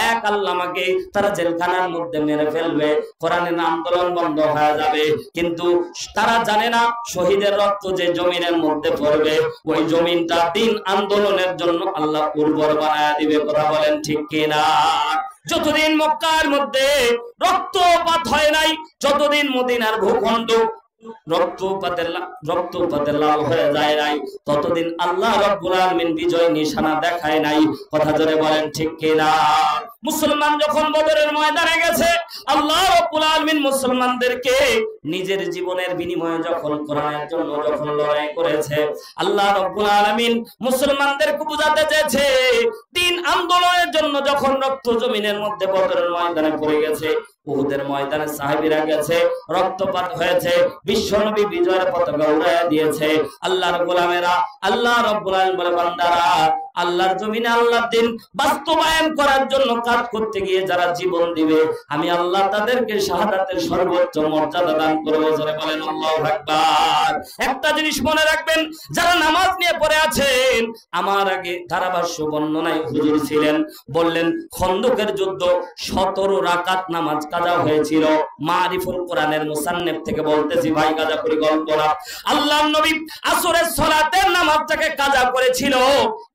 এক আল্লামাকে তারা জেলখানার মধ্যে মেরে ফেলবে, কোরআনের আন্দোলন বন্ধ হয়ে যাবে, কিন্তু তারা জানে না শহীদের রক্ত যে জমিনের মধ্যে পড়বে ওই জমিনটা দিন আন্দোলনের জন্য আল্লাহ উর্বর বানায় দিবে। কথা বলেন ঠিক কিনা? যতদিন মক্কার মধ্যে রক্তপাত হয় নাই, যতদিন মদিনার ভূখণ্ড রক্তপাতের লাল হয়ে যায় নাই, ততদিন আল্লাহ রাব্বুল আলামিন বিজয় নিশানা দেখায় নাই। কথা জোরে বলেন ঠিক কিনা? মুসলমান যখন বদরের ময়দানে গেছে, আল্লাহ রাব্বুল আলামিন মুসলমানদেরকে নিজের জীবনের বিনিময়ে যখন কোরআনের জন্য যখন লড়াই করেছে, আল্লাহ রাব্বুল আলামিন মুসলমানদেরকে বুঝাতে চেয়েছে দিন আন্দোলনের জন্য যখন রক্ত জমিনের মধ্যে বদরের ময়দানে পড়ে গেছে, উহুদের ময়দানে সাহাবীরা গেছে, রক্তপাত হয়েছে, বিশ্বনবী বিজয়ের পতাকা উড়াইয়া দিয়েছে। আল্লাহর গোলামেরা, আল্লাহ রাব্বুল আলামিন বলে বান্দারা, আল্লাহর জমিনে আল্লাহর দিন বাস্তবায়ন করার জন্য কাজ করতে গিয়ে যারা জীবন দিবে আমি আল্লাহ তাদেরকে শাহাদাতের সর্বোচ্চ মর্যাদা দান করব। জোরে বলেন আল্লাহু আকবার। একটা জিনিস মনে রাখবেন, যারা নামাজ নিয়ে পড়ে আছেন, আমার আগে ধারাভাষ্য বর্ণনায় হুজুর ছিলেন, বললেন খন্দকের যুদ্ধ 17 রাকাত নামাজ কাজা হয়েছিল। মারিফুল কোরআনের মুসান্নিফ থেকে বলতেছি ভাই, কাজা করি গল্প না। আল্লাহর নবী আসরের সালাতের নামাজটাকে কাজা করেছিল।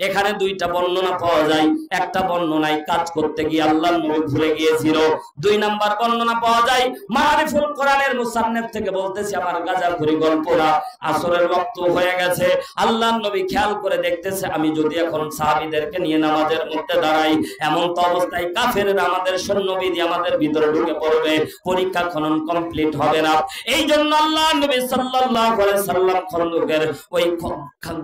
এখানে 2টা বর্ণনা পাওয়া যায়। একটা বর্ণনায় কাজ করতে গিয়ে আল্লাহর নবী ভুলে গিয়েছিল। 2 নাম্বার বর্ণনা পাওয়া যায় মারিফুল কোরআনের মুসান্নিফ থেকে বলতেছি আমার কাজা করি গল্প না। আসরের ওয়াক্ত হয়ে গেছে, আল্লাহর নবী খেয়াল করে দেখতেছে আমি যদি এখন সাহাবীদেরকে নিয়ে নামাজের মধ্যে দাঁড়াই, এমন তো অবস্থায় কাফেররা আমাদের সৈন্যবিধি আমাদের ভিতরে ঢুকে পড়বে, পরীক্ষা খনন কমপ্লিট হবে না। এই জন্য আল্লাহর নবী সাল্লাল্লাহু আলাইহি সাল্লাম খন্দকের ওই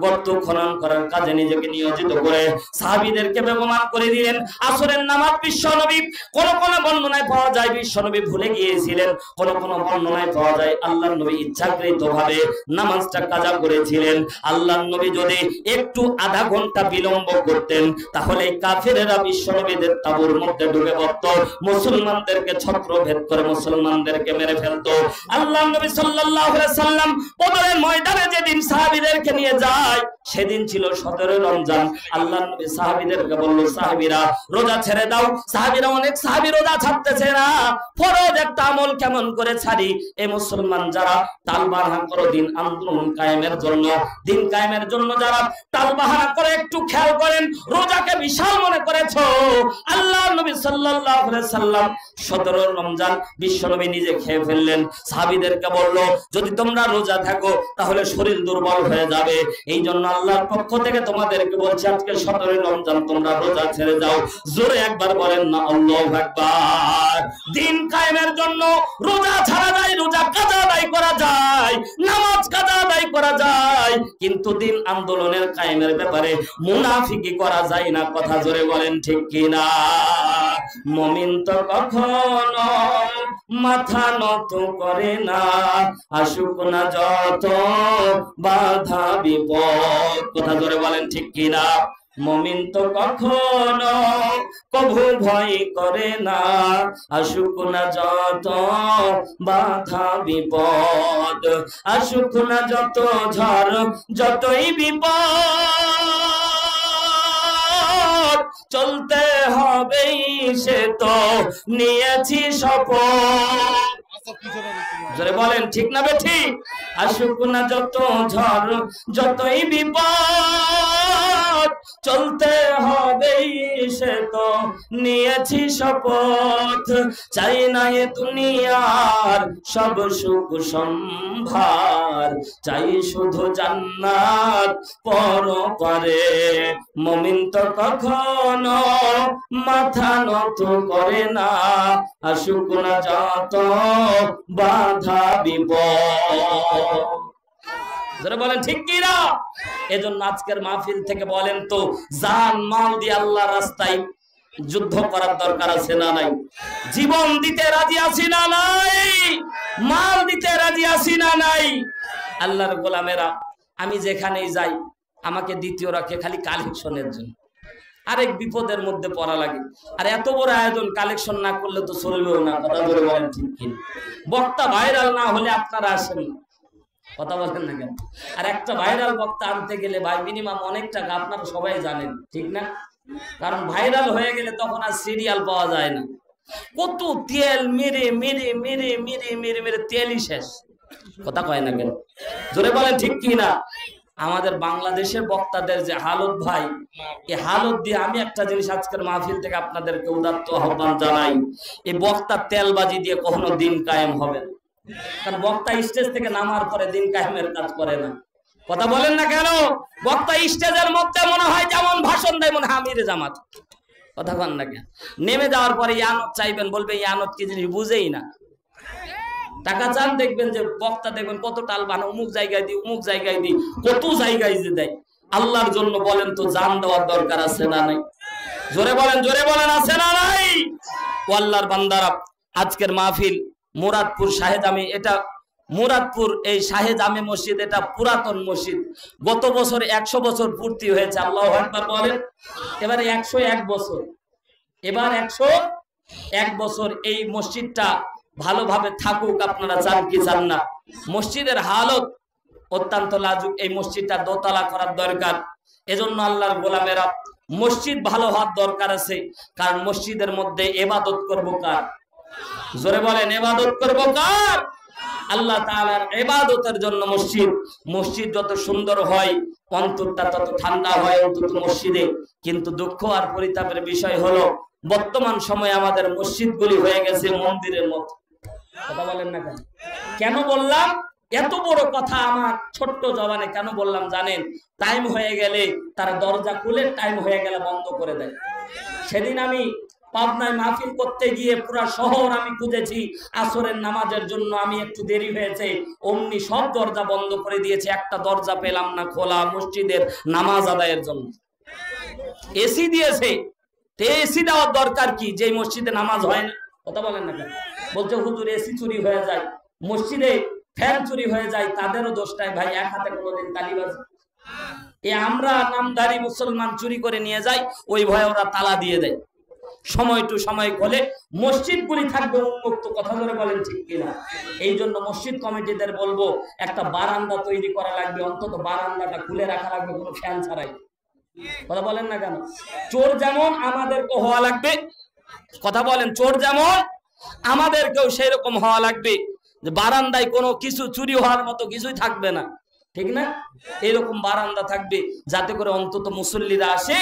গর্ত খনন করার কাজে নিজেকে নিয়োজিত করে সাহাবীদেরকে বেগমান করে দিলেন। আসরের নামাজ বিশ্বনবী কোন কোন বর্ণনায় পাওয়া যায় বিশ্বনবী ভুলে গিয়েছিলেন, কোন কোন বর্ণনায় পাওয়া যায় আল্লাহর নবী ইচ্ছাকৃতভাবে নামাজটা কাজা করেছিলেন। আল্লাহর নবী যদি একটু আধা ঘন্টা বিলম্ব করতেন তাহলে কাফেরেরা বিশ্বনবীদের তাঁবুর মধ্যে ঢুকে পড়ত, মুসলমানদেরকে ছত্রভেদ করে মুসলমানদেরকে মেরে ফেলতো। আল্লাহর নবী সাল্লাল্লাহু আলাইহি সাল্লাম বদরের ময়দানে যেদিন সাহাবীদেরকে নিয়ে যায় সেদিন ছিল 17 রমজান। আল্লাহর নবী সাহাবীদেরকে বলল সাহাবীরা রোজা ছেড়ে দাও। সাহাবীরা অনেক সাহাবী রোজা ছাড়তেছে না, ফরজ একটা আমল কেমন করে ছাড়ি। এই মুসলমান যারা তালবাহানা করে দিন আন্দোলন কায়েমের জন্য, দিন কায়েমের জন্য যারা তালবাহানা করে, একটু খেয়াল করেন রোজাকে বিশাল মনে করেছো। আল্লাহর নবী সাল্লাল্লাহু আলাইহি সাল্লাম 17 রমজান বিশ্বনবী নিজে খেয়ে ফেললেন। সাহাবীদেরকে বলল যদি তোমরা রোজা থাকো তাহলে শরীর দুর্বল হয়ে যাবে, এই জন্য আল্লাহর পক্ষ থেকে তোমাদেরকে বলছি আজকে 17 রমজান তোমরা রোজা ছেড়ে যাও। জোরে একবার বলেন না আল্লাহু আকবার। দিন কায়েমের জন্য রোজা ছাড়া যায়, রোজা কাজা আদায় করা যায়, নামাজ কাজা আদায় করা যায়, কিন্তু দিন আন্দোলনের কায়েমের ব্যাপারে মুনাফিকি করা যায় না। কথা জোরে বলেন ঠিক কিনা? মুমিন তো কখনো মাথা নত করে না, আসুক না যত বাধা বিপদ। কথা ধরে বলেন ঠিক কিনা? মুমিন তো কখনো কভু ভয় করে না, আসুক না যত বাধা বিপদ, আসুক না যত ঝড় যতই বিপদ, চলতে হবেই সে তো নিয়েছি শপথ। জোরে বলেন ঠিক না বেঠিক? আসুক না যত ঝড় যতই বিপদ, চলতে হবেই সে তো নিয়েছি শপথ। চাই না এ দুনিয়ার সব সুখ সম্ভার, চাই শুধু জান্নাত পরপারে। মুমিন তো কখনো মাথা নত করে না, আসুক না যত বাধা বিপদ। যারা বলেন ঠিক কি না? এজন্য আজকের মাহফিল থেকে বলেন তো, জান মাল দিয়ে আল্লাহর রাস্তায় যুদ্ধ করার দরকার আছে না নাই? জীবন দিতে রাজি আছি না নাই? মাল দিতে রাজি আছি না নাই? আল্লাহর গোলামেরা, আমি যেখানেই যাই আমাকে দ্বিতীয় রাখে খালি কালেকশনের জন্য, আরেক বিপদের মধ্যে পড়া লাগে। আর এত বড় আয়োজন কালেকশন না করলে তো চলবেও না। কথা বলে বলেন ঠিক কি? বক্তা ভাইরাল না হলে আপনারা আসেন না, কথা বলেন না কেন? আর একটা ভাইরাল বক্তা আনতে গেলে ভাই মিনিমাম অনেক টাকা, আপনারা সবাই জানেন ঠিক না? কারণ ভাইরাল হয়ে গেলে তখন আর সিরিয়াল পাওয়া যায় না। কত তেল মেরে মেরে মেরে মেরে মেরে মেরে তেলই শেষ। কথা কয় না কেন? জোরে বলেন ঠিক কি না? আমাদের বাংলাদেশের বক্তাদের যে হালত ভাই, এই হালত দিয়ে আমি একটা জিনিস আজকের মাহফিল থেকে আপনাদেরকে উদাত্ত আহ্বান জানাই, এই বক্তা তেলবাজি দিয়ে কখনো দিন কায়েম হবে না। কারণ বক্তা স্টেজ থেকে নামার পরে দিন কায়েমের কাজ করে না। কথা বলেন না কেন? বক্তা স্টেজের মধ্যে মনে হয় যেমন ভাষণ দেয় মনে হয় আমিরে জামাত। কথা বলেন না কেন? নেমে যাওয়ার পরে ইয়ানত চাইবেন, বলবে ইয়ানত কি জিনিস বুঝেই না। টাকা চান, দেখবেন যে বক্তা দেখবেন কত টাল বানা, অমুক জায়গায় দি অমুক জায়গায় দি, কত জায়গায় যে দেয়। আল্লাহর জন্য বলেন তো, জান দেওয়ার দরকার আছে না নাই? জোরে বলেন আছে না নাই? ও আল্লাহর বান্দারা, আজকের মাহফিল মুরাদপুর শাহেদ আমি, এটা মুরাদপুর এই শাহেদ আমি মসজিদ, এটা পুরাতন মসজিদ। গত বছর 100 বছর পূর্তি হয়েছে। আল্লাহু আকবার বলেন। এবারে 101 বছর, এবার 101 বছর এই মসজিদটা ভালোভাবে থাকুক। আপনারা চান কি চান না? মসজিদের হালত অত্যন্ত লাজুক। এই মসজিদটা দোতলা করার দরকার। এজন্য আল্লাহর গোলামেরা, মসজিদ ভালো হওয়ার দরকার আছে। কারণ মসজিদের মধ্যে ইবাদত করব কার? জোরে বলেন, ইবাদত করব কার? আল্লাহ তাআলার ইবাদতের জন্য মসজিদ যত সুন্দর হয় অন্তরটা তত ঠান্ডা হয় অন্তত মসজিদে। কিন্তু দুঃখ আর পরিতাপের বিষয় হলো বর্তমান সময়ে আমাদের মসজিদগুলি হয়ে গেছে মন্দিরের মতো। কথা বলেন না কেন? কেন বললাম এত বড় কথা? আমার ছোট্ট জবানে কেন বললাম জানেন? টাইম হয়ে গেলে তারা দরজা খুলে, টাইম হয়ে গেলে বন্ধ করে দেয়। সেদিন আমি পাবনায় মাহফিল করতে গিয়ে পুরা শহর আমি খুঁজেছি আসরের নামাজের জন্য। আমি একটু দেরি হয়েছে, অমনি সব দরজা বন্ধ করে দিয়েছে। একটা দরজা পেলাম না খোলা মসজিদের নামাজ আদায়ের জন্য। এসি দিয়েছে, এসি দেওয়ার দরকার কি যে মসজিদে নামাজ হয় না? কথা বলেন না কেন? বলছে হুজুর এসি চুরি হয়ে যায়, মসজিদে ফ্যান চুরি হয়ে যায়, তাদেরও দোষটাই ভাই। এক হাতে কোনোদিন তালিবাজি। আমরা নামধারী মুসলমান চুরি করে নিয়ে যাই, ওই ভয়ে ওরা তালা দিয়ে দেয়। সময় টু সময় খোলে, মসজিদগুলি থাকবে উন্মুক্ত। কথা ধরে বলেন ঠিক কিনা? এই জন্য মসজিদ কমিটিদের বলবো, একটা বারান্দা তৈরি করা লাগবে, অন্তত বারান্দাটা খুলে রাখা লাগবে কোনো ফ্যান ছাড়াই। কথা বলেন না কেন? চোর যেমন আমাদেরকে হওয়া লাগবে, কথা বলেন, চোর যেমন আমাদেরকেও সেই রকম হওয়া লাগবে যে বারান্দায় কোনো কিছু চুরি হওয়ার মতো কিছুই থাকবে না, ঠিক না? এরকম বারান্দা থাকবে যাতে করে অন্তত মুসল্লিরা আসে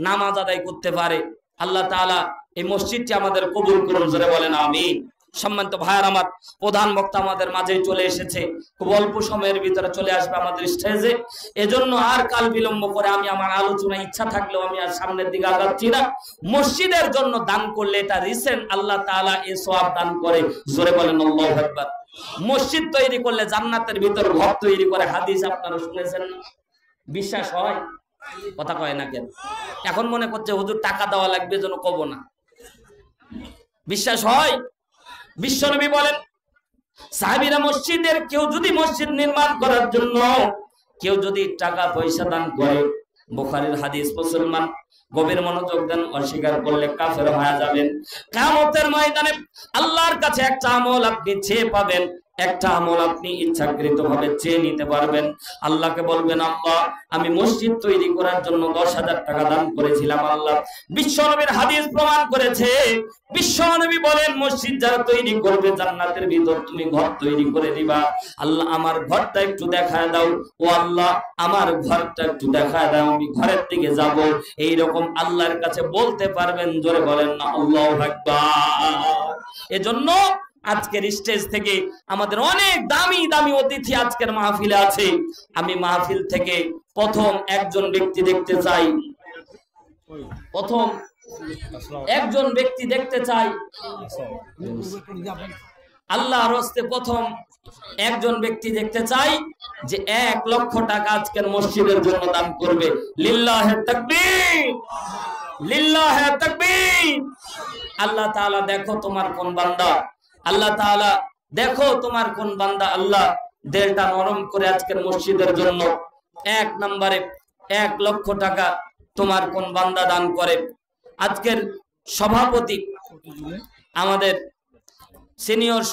নামাজ আদায় করতে পারে। আল্লাহ তাআলা এই মসজিদটি আমাদের কবুল করুন, জোরে বলেন আমিন। সম্মানিত ভাইয়ার আমার, প্রধান বক্তা আমাদের মাঝে চলে এসেছে, খুব অল্প সময়ের ভিতরে চলে আসবে আমাদের স্টেজে। এজন্য আর কাল বিলম্ব করে আমি আমার আলোচনা ইচ্ছা থাকলেও আমি আর সামনের দিকে আগাচ্ছি না। মসজিদের জন্য দান করলে এটা রিসেন্ট আল্লাহ তাআলা এই সওয়াব দান করে, জোরে বলেন আল্লাহু আকবার। মসজিদ তৈরি করলে জান্নাতের ভিতর ঘর তৈরি করে, হাদিস আপনারা শুনেছেন না? বিশ্বাস হয়? কথা কয় না কেন? এখন মনে করছে হুজুর টাকা দেওয়া লাগবে, যেন কব না। বিশ্বাস হয়? বিশ্বনবী বলেন, সাহাবীরা মসজিদের কেউ যদি মসজিদ নির্মাণ করার জন্য কেউ যদি টাকা পয়সা দান করে, বুখারীর হাদিস, মুসলমান গভীর মনোযোগ দেন, অস্বীকার করলে কাফের হয়ে যাবেন। কিয়ামতের ময়দানে আল্লাহর কাছে একটা আমল আপনি চেয়ে পাবেন, একটা আমল আপনি ইচ্ছাকৃতভাবে চেয়ে নিতে পারবেন। আল্লাহকে বলবেন, আল্লাহ আমি মসজিদ তৈরি করার জন্য 10,000 টাকা দান করেছিলাম। আল্লাহ, বিশ্বনবীর হাদিস প্রমাণ করেছে, বিশ্বনবী বলেন, মসজিদ যারা তৈরি করবে জান্নাতের ভিতর তুমি ঘর তৈরি করে দিবা। আল্লাহ আমার ঘরটা একটু দেখায় দাও, ও আল্লাহ আমার ঘরটা একটু দেখায় দাও, আমি ঘরের দিকে যাব। এইরকম আল্লাহর কাছে বলতে পারবেন। জোরে বলেন না আল্লাহু আকবার। এজন্য আজকের স্টেজ থেকে আমাদের অনেক দামি দামি অতিথি আজকের মাহফিলে আছে। আমি মাহফিল থেকে প্রথম একজন ব্যক্তি দেখতে চাই, প্রথম একজন ব্যক্তি দেখতে চাই। আল্লাহর হস্তে প্রথম একজন ব্যক্তি দেখতে চাই যে 1 লক্ষ টাকা আজকের মসজিদের জন্য দান করবে। লিল্লাহে তাকবীর, লিল্লাহে তাকবীর। আল্লাহ তাআলা দেখো তোমার কোন বান্দা, আল্লাহ তাআলা দেখো তোমার কোন বান্দা। আল্লাহ দিলটা নরম করে আজকের মসজিদের জন্য 1 নম্বরে 1 লক্ষ টাকা তোমার কোন বান্দা দান করে। আজকের সভাপতি, আমাদের সিনিয়র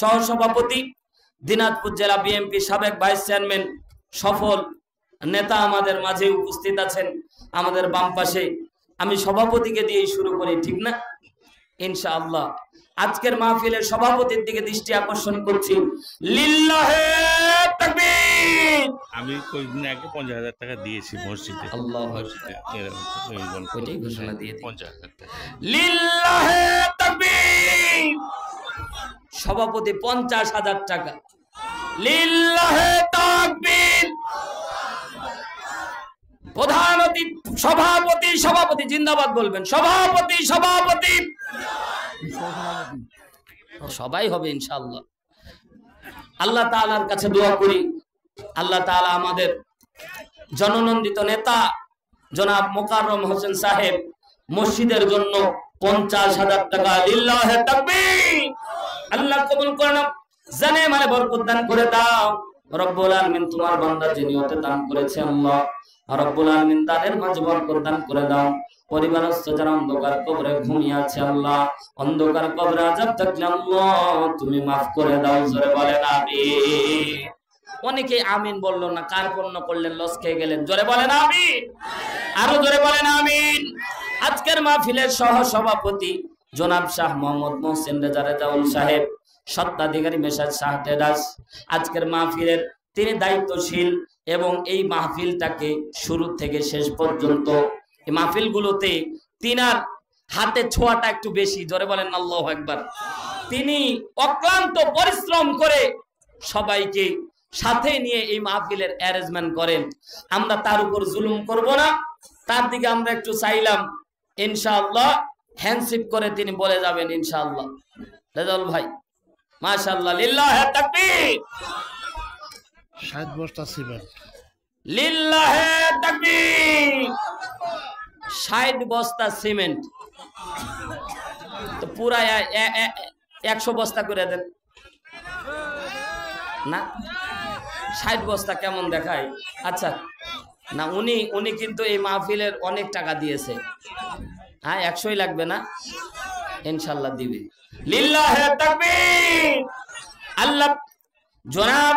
সহসভাপতি, দিনাজপুর জেলা বিএনপি সাবেক ভাইস চেয়ারম্যান, সফল নেতা আমাদের মাঝে উপস্থিত আছেন। আমাদের বাম পাশে আমি সভাপতিকে দিয়ে শুরু করি, ঠিক না? ইনশাআল্লাহ আজকের মাহফিলের সভাপতির দিকে দৃষ্টি আকর্ষণ করছি। লিল্লাহে তাকবীর। আমি কয়েকদিন আগে 50,000 টাকা দিয়েছি মসজিদে। আল্লাহু আকবার। ওইটাই ঘোষণা দিয়ে দিই। 50,000 টাকা। লিল্লাহে তাকবীর। সভাপতি 50,000 টাকা। লিল্লাহে তাকবীর। প্রধান অতিথি সভাপতি, সভাপতি জিন্দাবাদ বলবেন। সভাপতি, সভাপতি, সবাই হবে ইনশাআল্লাহ। আল্লাহ তাআলার কাছে দোয়া করি, আল্লাহ তাআলা আমাদের জননন্দিত নেতা জনাব মোকাররম হোসেন সাহেব মসজিদের জন্য 50,000 টাকা। লিল্লাহে তাকবীর। আল্লাহ কবুল করে নাও, জানে মানে বরকত দান করে দাও। রব্বুল আলামিন তোমার বান্দা যে নিয়তে দান করেছে, আল্লাহ রব্বুল আলামিন তাদের মাঝে বরকত দান করে দাও। পরিবারস্থ যারা অন্ধকার কবরে ঘুমিয়ে আছে, আল্লাহ অন্ধকার কবরে আযাব থাকলে আল্লাহ তুমি মাফ করে দাও। জোরে বলেন আমিন। অনেকে আমিন বললো না, কার পণ্য করলেন, লস খেয়ে গেলেন। জোরে বলেন আমিন, আরো জোরে বলেন আমিন। আজকের মাহফিলের সহ সভাপতি জনাব শাহ মোহাম্মদ মোহসিন রেজা রেজাউল সাহেব, স্বত্বাধিকারী মেসাজ শাহ তেদাস, আজকের মাহফিলের তিনি দায়িত্বশীল এবং এই মাহফিলটাকে শুরু থেকে শেষ পর্যন্ত এই মাহফিলগুলোতে তিনার হাতে ছোঁয়াটা একটু বেশি। জোরে বলেন আল্লাহু আকবার। তিনি অক্লান্ত পরিশ্রম করে সবাইকে সাথে নিয়ে এই মাহফিলের অ্যারেঞ্জমেন্ট করেন। আমরা তার উপর জুলুম করব না, তার দিকে আমরা একটু চাইলাম ইনশাআল্লাহ হ্যান্ডশিপ করে তিনি বলে যাবেন ইনশাআল্লাহ। রেজাউল ভাই মাশাআল্লাহ। লিল্লাহে তাকবীর। 60 বস্তা সিমেন্ট। লিল্লাহে তাকবীর। 60 বস্তা সিমেন্ট তো পুরা 100 বস্তা করে দেন না। 60 বস্তা কেমন দেখায়? আচ্ছা না, উনি কিন্তু এই মাহফিলের অনেক টাকা দিয়েছে। হ্যাঁ 100ই লাগবে না, ইনশাআল্লাহ দিবে। লিল্লাহে তাকবীর। আল্লাহ জনাব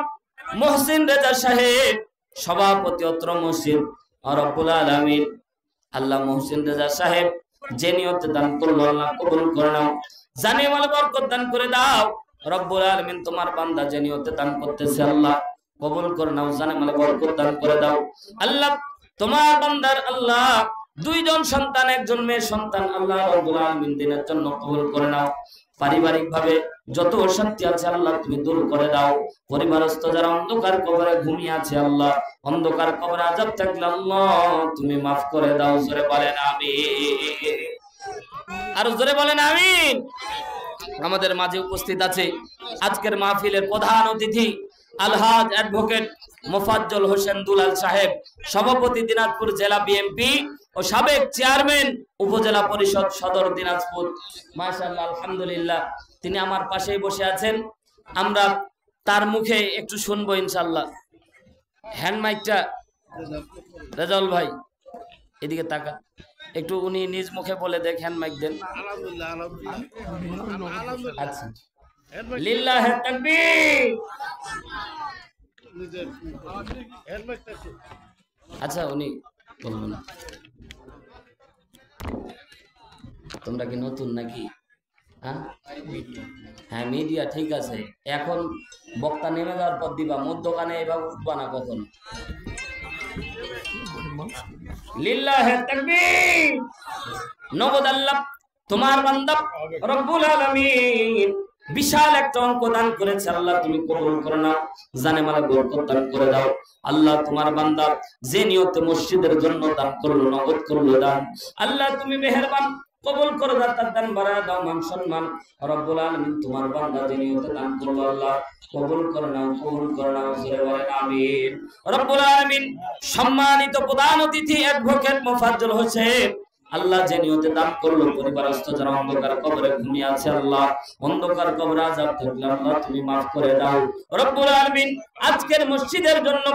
মোহসিন রেজা সাহেব সভাপতি অত্র মসজিদ, রব্বুল আলামিন আল্লাহ মোহসিন রেজা সাহেব যে নিয়তে দান করলো আল্লাহ কবুল করে নাও, জানে মাল বরকত দান করে দাও। রব্বুল আলামিন তোমার বান্দা যে নিয়তে দান করতেছে আল্লাহ কবুল করে নাও, জানে মাল বরকত দান করে দাও। আল্লাহ তোমার বান্দার আল্লাহ 2 জন সন্তান, 1 জন মেয়ে সন্তান, আল্লাহ রব্বুল আলামিন দিনের জন্য কবুল করে নাও। পারিবারিক ভাবে যত অশান্তি আছে আল্লাহ তুমি দূর করে দাও। পরিবারস্থ যারা অন্ধকার কবরে ঘুমিয়ে আছে আল্লাহ অন্ধকার কবরে আযাব থাকলে আল্লাহ তুমি মাফ করে দাও। জোরে বলেন আমিন, আর জোরে বলেন আমিন। আমাদের মাঝে উপস্থিত আছে আজকের মাহফিলের প্রধান অতিথি আলহাজ অ্যাডভোকেট মোফাজ্জল হোসেন দুলাল সাহেব, সভাপতি দিনাজপুর জেলা বিএনপি ও সাবেক চেয়ারম্যান উপজেলা পরিষদ সদর দিনাজপুর। মাশাআল্লাহ, আলহামদুলিল্লাহ, তিনি আমার পাশেই বসে আছেন। আমরা তার মুখে একটু শুনবো ইনশাআল্লাহ। হ্যান্ড মাইকটা রেজাউল ভাই এদিকে তাকা, একটু উনি নিজ মুখে বলে দেখ, হ্যান্ড মাইক দেন। আলহামদুলিল্লাহ, আলহামদুলিল্লাহ। আচ্ছা, লিল্লাহি তাকবীর। নিজের হেলমেটটা একটু। আচ্ছা, উনি বলবেন। তোমরা কি নতুন নাকি? হ্যাঁ, মিডিয়া ঠিক আছে। এখন বক্তা নেমে যাওয়ার পর দিবা, মধ্যখানে এভাবে উঠবা না কখনো। লিল্লাহি তাকবীর। নগদ আল্লাহ তোমার বান্দা রব্বুল আলামিন বিশাল একটা অঙ্ক দান করেছে। আল্লাহ তুমি কবুল করে নাও, জানে মালা বরকত দান করে দাও। আল্লাহ তোমার বান্দা যে নিয়তে মসজিদের জন্য দান করলো, নগদ করলো দান, আল্লাহ তুমি মেহেরবান কবুল করে দাও, তার দান বাড়ায় দাও, মান সম্মান রব্বুল আলামিন তোমার বান্দা যে নিয়তে দান করলো আল্লাহ কবুল করে নাও, কবুল করে নাও, জোরে বলেন আমিন। রব্বুল আলামিন সম্মানিত প্রধান অতিথি অ্যাডভোকেট মোফাজ্জল হোসেন আল্লাহ যে নিয়তে দান করলো, পরিবারস্থ যারা অন্ধকার কবরে ঘুমিয়ে আছে আল্লাহ, অন্ধকার কবরে আযাব থাকলে আল্লাহ তুমি মাফ করে দাও রব্বুল আলামিন। আজকের মসজিদের জন্য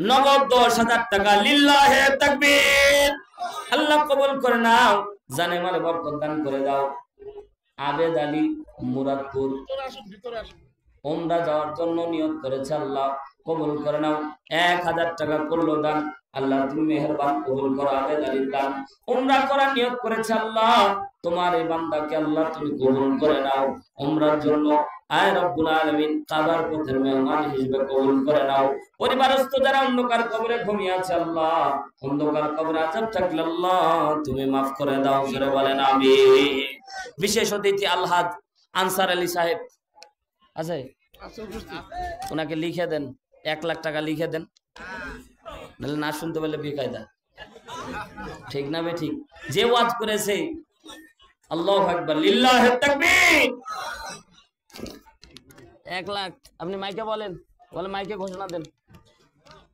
নগদ 10,000 টাকা, লিল্লাহি তাকবীর, আল্লাহ কবুল করে নাও, জানে মালে বরকত দান করে দাও। আবেদ আলী মুরাদপুর ওমরা যাওয়ার জন্য নিয়ত করেছে, আল্লাহ কবুল করে নাও, 1000 টাকা করলো দান, আল্লাহ তুমি মেহেরবান কবুল করো। আবেদ আলীর দান উমরা করার নিয়ত করেছে, আল্লাহ তোমার এই বান্দাকে আল্লাহ তুমি কবুল করে নাও, উমরার জন্য আয় রব্বুল আলামিন কাবার পথের মেহমান হিসেবে কবুল করে নাও। পরিবারস্থ যারা অন্ধকার কবরে ঘুমিয়ে আছে আল্লাহ, অন্ধকার কবরে আযাব থাকলে আল্লাহ তুমি মাফ করে দাও, জোরে বলেন আমিন। বিশেষ অতিথি আলহাজ আনসার আলী সাহেব আছে, ওনাকে লিখে দেন, 1 লাখ টাকা লিখে দেন, নাহলে না শুনতে পারলে বেকায়দা। ঠিক না বে ঠিক? যে ওয়াজ করেছে আল্লাহু আকবার, লিল্লাহি তাকবীর। 1 লাখ আপনি মাইকে বলেন, বলে মাইকে ঘোষণা দেন,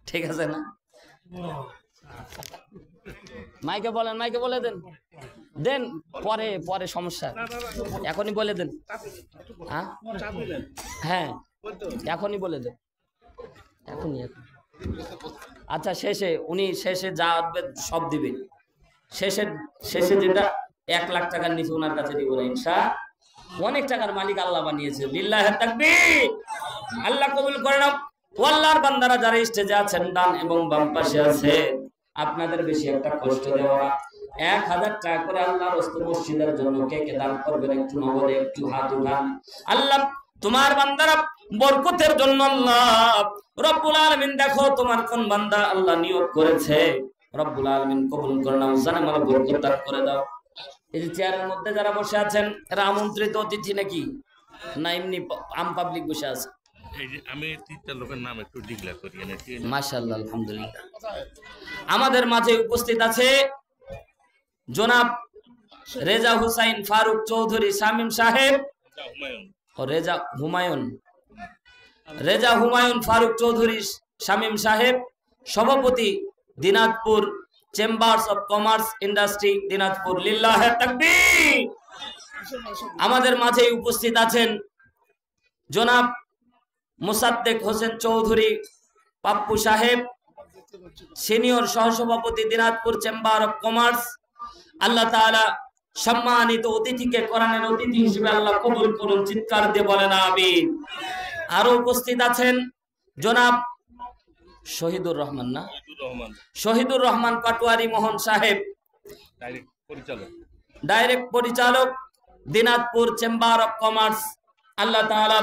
ঠিক আছে না? মাইকে বলেন, মাইকে বলে দেন, দেন পরে পরে সমস্যা, এখনই বলে দেন। হ্যাঁ এখনই বলে দেন, এখনই। আচ্ছা, শেষে উনি শেষে যা আসবে সব দিবে, শেষে যেটা 1 লাখ টাকার নিচে ওনার কাছে দিব না ইনশাআল্লাহ। অনেক টাকার মালিক আল্লাহ বানিয়েছে, লিল্লাহি তাকবীর। আল্লাহ কবুল করে নাও। ও আল্লাহর বান্দারা যারা স্টেজে আছেন, ডান এবং বাম পাশে আছে, আপনাদের বেশি একটা কষ্ট দেওয়া না, 1000 টাকা করে আল্লাহর রাস্তে মসজিদের জন্য কে কে দান করবেন একটু নগদে একটু হাত উঠান। আল্লাহ তোমার বান্দারা বরকতের জন্য আল্লাহ রব্বুল আলামিন দেখো তোমার কোন বান্দা আল্লাহ নিয়ত করেছে, রব্বুল আলামিন কবুল করে নাও, জানে মালা বরকত দান করে দাও। এই যে চেয়ারের মধ্যে যারা বসে আছেন এরা আমন্ত্রিত অতিথি নাকি না এমনি আম পাবলিক বসে আছে? এই যে আমি 3টা লোকের নাম একটু ডিক্লেয়ার করি। মাশাআল্লাহ, আলহামদুলিল্লাহ। আমাদের মাঝে উপস্থিত আছে জনাব রেজা হুসাইন ফারুক চৌধুরী শামীম সাহেব, রেজা হুমায়ুন ফারুক চৌধুরী শামীম সাহেব, সভাপতি Dinajpur chambers of commerce industry Dinajpur, লিল্লাহি তাকবীর। আমাদের মাঝে উপস্থিত আছেন জনাব মুসাদ্দেক হোসেন চৌধুরী পাপ্পু সাহেব, সিনিয়র সহসভাপতি দিনাজপুর চেম্বার অফ কমার্স। আল্লাহ তাআলা সম্মানিত অতিথিকে কোরআনের অতিথি হিসেবে আল্লাহ কবুল করুন, চিৎকার দিয়ে বলেন আমিন। আরো উপস্থিত আছেন জনাব শহীদুর রহমান, না শহীদুর রহমান পাটোয়ারি মোহন সাহেব, ডাইরেক্ট পরিচালক দিনাজপুর চেম্বার অফ কমার্স। আল্লাহ তাআলা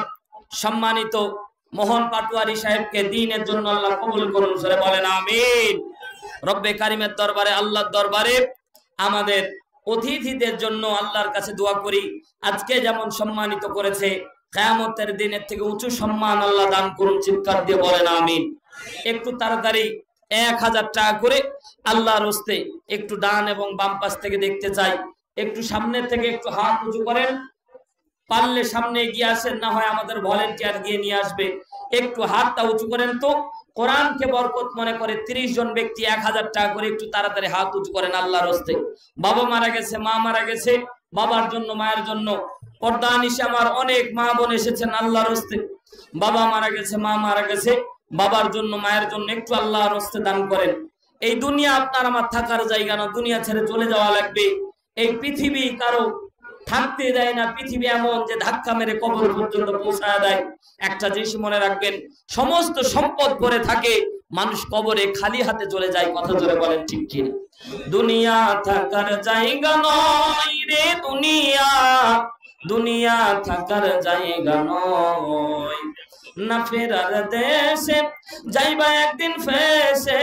সম্মানিত মোহন পাটোয়ারি সাহেবকে দ্বীনের জন্য আল্লাহ কবুল করুন, সরে বলেন আমিন। রব্বে কারিমের দরবারে, আল্লাহর দরবারে আমাদের অতিথিদের জন্য আল্লাহর কাছে দোয়া করি, আজকে যেমন সম্মানিত করেছে কিয়ামতের দিনের থেকে উঁচু সম্মান আল্লাহ দান করুন, চিৎকার দিয়ে বলেন আমিন। একটু তাড়াতাড়ি 1000 টাকা করে আল্লাহর হস্তে একটু ডান এবং বাম পাশ থেকে দেখতে চাই, একটু সামনের থেকে একটু হাত উঁচু করেন, পারলে সামনে এগিয়ে আসেন, না হয় আমাদের ভলেন্টিয়ার গিয়ে নিয়ে আসবে। একটু হাতটা উঁচু করেন তো, কোরআনকে বরকত মনে করে 30 জন ব্যক্তি 1000 টাকা করে একটু তাড়াতাড়ি হাত উঁচু করেন আল্লাহর হস্তে। বাবা মারা গেছে, মা মারা গেছে, বাবার জন্য মায়ের জন্য পর্দা নিশে আমার অনেক মা বোন এসেছেন আল্লাহর হস্তে। বাবা মারা গেছে, মা মারা গেছে, বাবার জন্য মায়ের জন্য একটু আল্লাহর হস্তে দান করেন। এই দুনিয়া আপনার আমার থাকার জায়গা না, দুনিয়া ছেড়ে চলে যাওয়া লাগবে। এই পৃথিবী কারো থাকতে দেয় না, পৃথিবী এমন যে ধাক্কা মেরে কবর পর্যন্ত পৌঁছায় দেয়। একটা জিনিস মনে রাখবেন, সমস্ত সম্পদ পড়ে থাকে, মানুষ কবরে খালি হাতে চলে যায়। কথা জোরে বলেন ঠিক কি? দুনিয়া থাকার জায়গা নয় রে দুনিয়া, দুনিয়া থাকার জায়গা নয়, না ফেরার দেশে যাইবা একদিন ফেসে,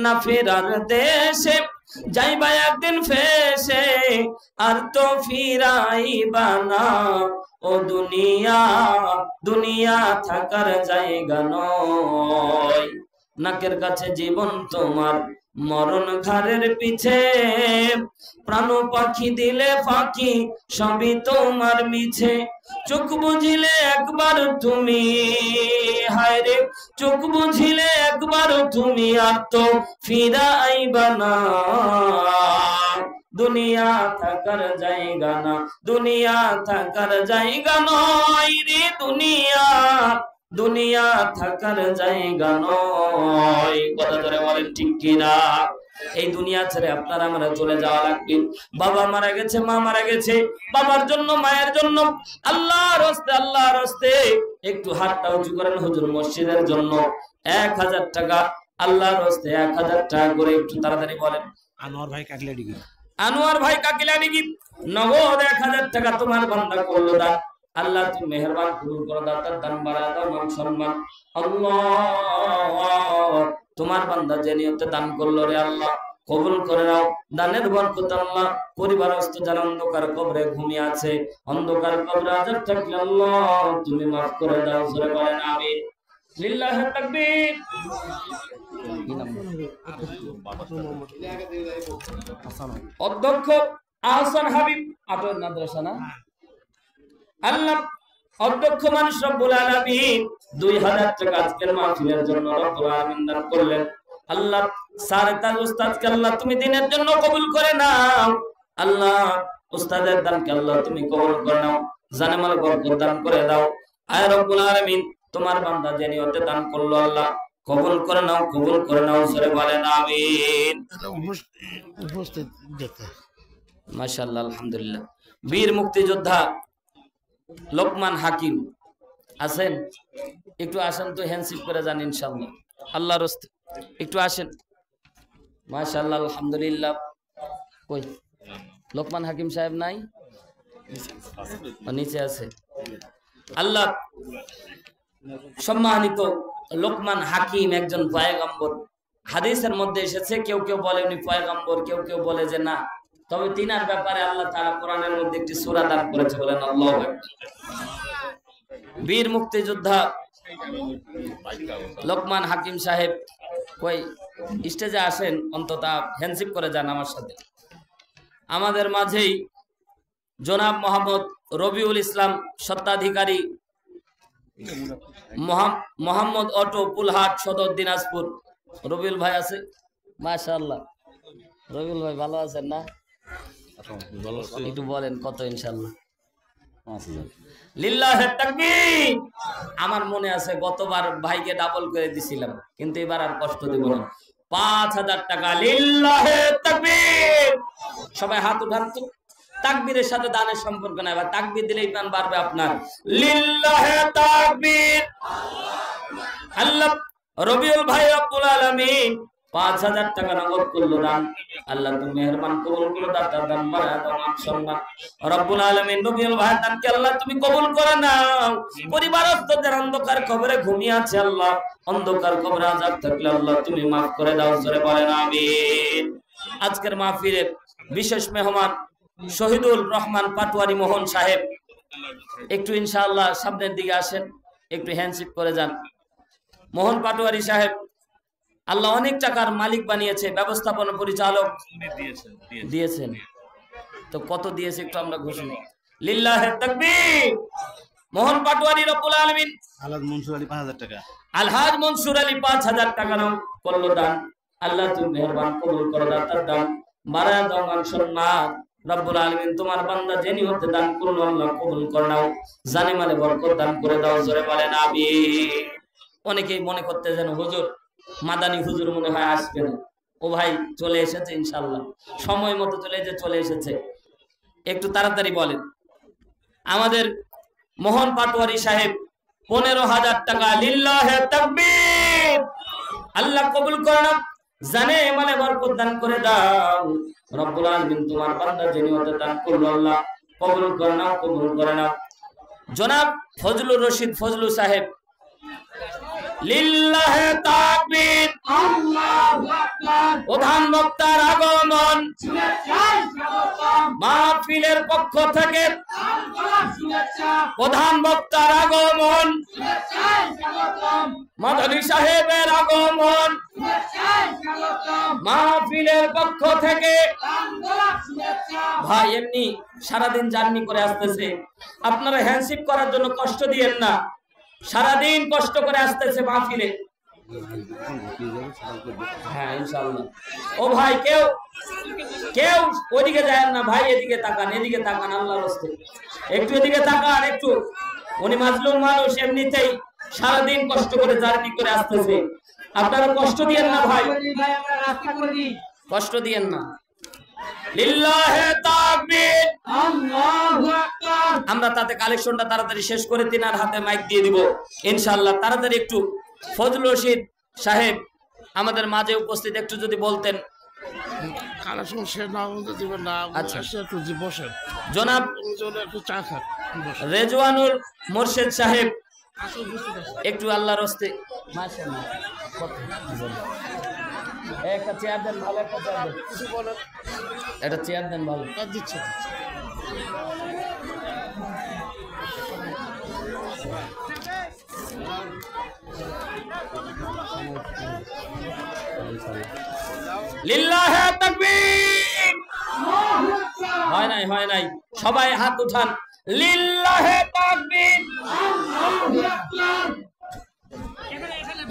না ফেরার দেশে যাইবা একদিন ফেসে, আর তো ফিরাইবা না ও দুনিয়া, দুনিয়া থাকার জায়গা নয়। নাকের কাছে জীবন তোমার, মরণ ঘাড়ের পিছে, প্রাণ পাখি দিলে ফাঁকি, সবই তোমার মিছে। চোখ বুঝিলে একবার তুমি, হায় রে চোখ বুঝিলে একবার তুমি, আর তো ফিরাইবা না। দুনিয়া থাকার জায়গা না, দুনিয়া থাকার জায়গা নয় রে দুনিয়া, দুনিয়া থাকার জায়গা নয়। কথা ধরে বলেন ঠিক কিনা? এই দুনিয়া ছেড়ে আপনারা আমরা চলে যাওয়া লাগবে। বাবা মারা গেছে, মা মারা গেছে, বাবার জন্য মায়ের জন্য আল্লাহর হস্তে, আল্লাহর হস্তে একটু হাতটা উঁচু করেন। হুজুর মসজিদের জন্য 1000 টাকা, আল্লাহর হস্তে 1000 টাকা করে একটু তাড়াতাড়ি বলেন। আনোয়ার ভাই কাকলাডিগি, আনোয়ার ভাই কাকিলাডিগি নগদ 1000 টাকা তোমার বান্দা করলো দান। আল্লাহ তুমি মেহেরবান কবুল করো, দাতার দান বাড়ায় দাও, মান সম্মান। আল্লাহ তোমার বান্দা যে নিয়তে দান করলো রে আল্লাহ কবুল করে নাও। দানের বরকত আল্লাহ পরিবারস্থ যারা অন্ধকার কবরে ঘুমিয়ে আছে, অন্ধকার কবরে আযাব থাকলে আল্লাহ তুমি মাফ করে দাও। জোরে বলেন আমিন। লিল্লাহি তাকবীর। অধ্যক্ষ আহসান হাবিব আটর মাদ্রাসা না, আল্লাহ অধ্যক্ষ মানুষ রব্বুল আলামিন 2000 টাকা আজকের মাহফিলের জন্য রব্বুল আলামিন দান করলেন। আল্লাহ স্যার তার উস্তাদকে আল্লাহ তুমি দিনের জন্য কবুল করে নাও। আল্লাহ উস্তাদের দানকে আল্লাহ তুমি কবুল করে নাও, জানে মাল বরকত দান করে দাও। আয় রব্বুল আলামিন তোমার বান্দা যে নিয়তে দান করলো আল্লাহ কবুল করে নাও, কবুল করে নাও। সরে বলেন আমিন। উপস্থিত যেতে মাশাআল্লাহ, আলহামদুলিল্লাহ। বীর মুক্তিযোদ্ধা লোকমান হাকিম আছেন? একটু আসেন তো, হ্যান্ডশিপ করে যান ইনশাআল্লাহ। আল্লাহর রাস্তে একটু আসেন। মাশাআল্লাহ, আলহামদুলিল্লাহ। কই লোকমান হাকিম সাহেব নাই? নিচে আছে। আল্লাহ সম্মানিত লোকমান হাকিম একজন পয়গম্বর। হাদিসের মধ্যে এসেছে, কেউ কেউ বলে উনি পয়গম্বর, কেউ কেউ বলে যে না। তবে তিনার ব্যাপারে আল্লাহ তাআলা কোরআনের মধ্যে একটি সূরা দান করেছে, বলেন আল্লাহু আকবার। বীর মুক্তিযোদ্ধা লোকমান হাকিম সাহেব কই স্টেজে আসেন, অন্তত হ্যান্ডশিপ করে যান আমার সাথে। আমাদের মাঝেই জনাব মোহাম্মদ রবিউল ইসলাম স্বত্বাধিকারী, মোহাম্মদ অটো, পুলহাট সদর, দিনাজপুর। রবিউল ভাই আছে? মাশাআল্লাহ। রবিউল ভাই ভালো আছেন না? একটু বলেন কত? ইনশাআল্লাহ 5000। লিল্লাহি তাকবীর। আমার মনে আছে গতবার ভাইকে ডাবল করে দিছিলাম, কিন্তু এবার আর কষ্ট দেব না। 5000 টাকা। লিল্লাহি তাকবীর। সবাই হাত উঠান তো। তাকবীরের সাথে দানের সম্পর্ক নাই, এবার তাকবীর দিলে ইমান বাড়বে আপনার। লিল্লাহি তাকবীর। আল্লাহ রবিউল ভাই রব্বুল আলামিন 5000 টাকা নগদ করলো দান। আল্লাহ তুমি মেহেরবান কবুল করো, দাতার দান বাড়ায় দাও, মান সম্মান। রব্বুল আলামিন রবিউল ভাই দানকে আল্লাহ তুমি কবুল করে নাও। পরিবারস্থ যারা অন্ধকার কবরে ঘুমিয়ে আছে আল্লাহ, অন্ধকার কবরে আযাব থাকলে আল্লাহ তুমি মাফ করে দাও। জোরে বলেন আমিন। আজকের মাহফিলের বিশেষ মেহমান শহীদুল রহমান পাটোয়ারি মোহন সাহেব, একটু ইনশাআল্লাহ সামনের দিকে আসেন, একটু হ্যান্ডশিপ করে যান। মোহন পাটোয়ারি সাহেব আল্লাহ অনেক টাকার মালিক বানিয়েছে, ব্যবস্থাপনা পরিচালক দিয়েছেন। তো কত দিয়েছে একটু আমরা ঘোষণা। লিল্লাহি তাকবীর। মোহন পাটোয়ারি রব্বুল আলামিন আলাদ মনসুর আলী 5000 টাকা। আলহাজ মনসুর আলী 5000 টাকা নাও করলো দান। আল্লাহ তুমি মেহেরবান কবুল করো দাতার দান, বাড়ায় দাও মান সম্মান। রব্বুল আলামিন তোমার বান্দা যিনি হতে দান করলো আল্লাহ কবুল করে নাও, জানে মালে বরকত দান করে দাও, জোরে বলেন আমিন। অনেকেই মনে করতে যেন হুজুর মাদানী হুজুর মনে হয় আসবে না। ও ভাই চলে এসেছে ইনশাআল্লাহ, সময় মতো চলে এসেছে। একটু তাড়াতাড়ি বলেন। আমাদের মোহন পাটোয়ারি সাহেব 15,000 টাকা, লিল্লাহে তাকবীর। আল্লাহ কবুল করে নাও, জানে মানে বরকত দান করে দাও। রব্বুল আলামিন তোমার বান্দা যিনি হতে দান করলো আল্লাহ কবুল করে নাও, কবুল করে নাও। জনাব ফজলুর রশিদ ফজলু সাহেব, লিল্লাহে তাকবীর, আল্লাহু আকবার। প্রধান বক্তার আগমন, মাহফিলের পক্ষ থেকে প্রধান বক্তার আগমন, মাদানী সাহেবের আগমন, মাহফিলের পক্ষ থেকে। ভাই এমনি সারাদিন জার্নি করে আসতেছে, আপনারা হ্যান্ডশিপ করার জন্য কষ্ট দিয়েন না, সারাদিন কষ্ট করে আসতেছে মাহফিলে। হ্যাঁ ইনশাআল্লাহ। ও ভাই কেউ ওইদিকে যায় না ভাই, এদিকে তাকান, এদিকে তাকান, আল্লাহর রাস্তে একটু এদিকে তাকান একটু। উনি মাজলুম মানুষ, এমনিতেই সারাদিন কষ্ট করে জার্নি করে আসতেছে, আপনারা কষ্ট দিয়েন না ভাই, কষ্ট দিয়েন না। লিল্লাহে তাকবীর, আল্লাহু আকবার। আমরা তাতে কালেকশনটা তাড়াতাড়ি শেষ করে তিনার হাতে মাইক দিয়ে দিব ইনশাআল্লাহ। তাড়াতাড়ি একটু ফজলুর রশিদ সাহেব আমাদের মাঝে উপস্থিত, একটু যদি বলতেন। কালেকশন শেষ না হতে দিবেন না। আচ্ছা একটু বসেন। জনাব একটু চা খান। রেজওয়ানুল মোর্শেদ সাহেব একটু আল্লাহর রাস্তে। মাশাআল্লাহ, একটা চেয়ার দেন ভালো, একটা চেয়ার দেন, একটা চেয়ার দেন ভালো। দিচ্ছে লিল্লাহে তাকবীর। হয় নাই, সবাই হাত উঠান। লিল্লাহে তাকবীর, আল্লাহু আকবার।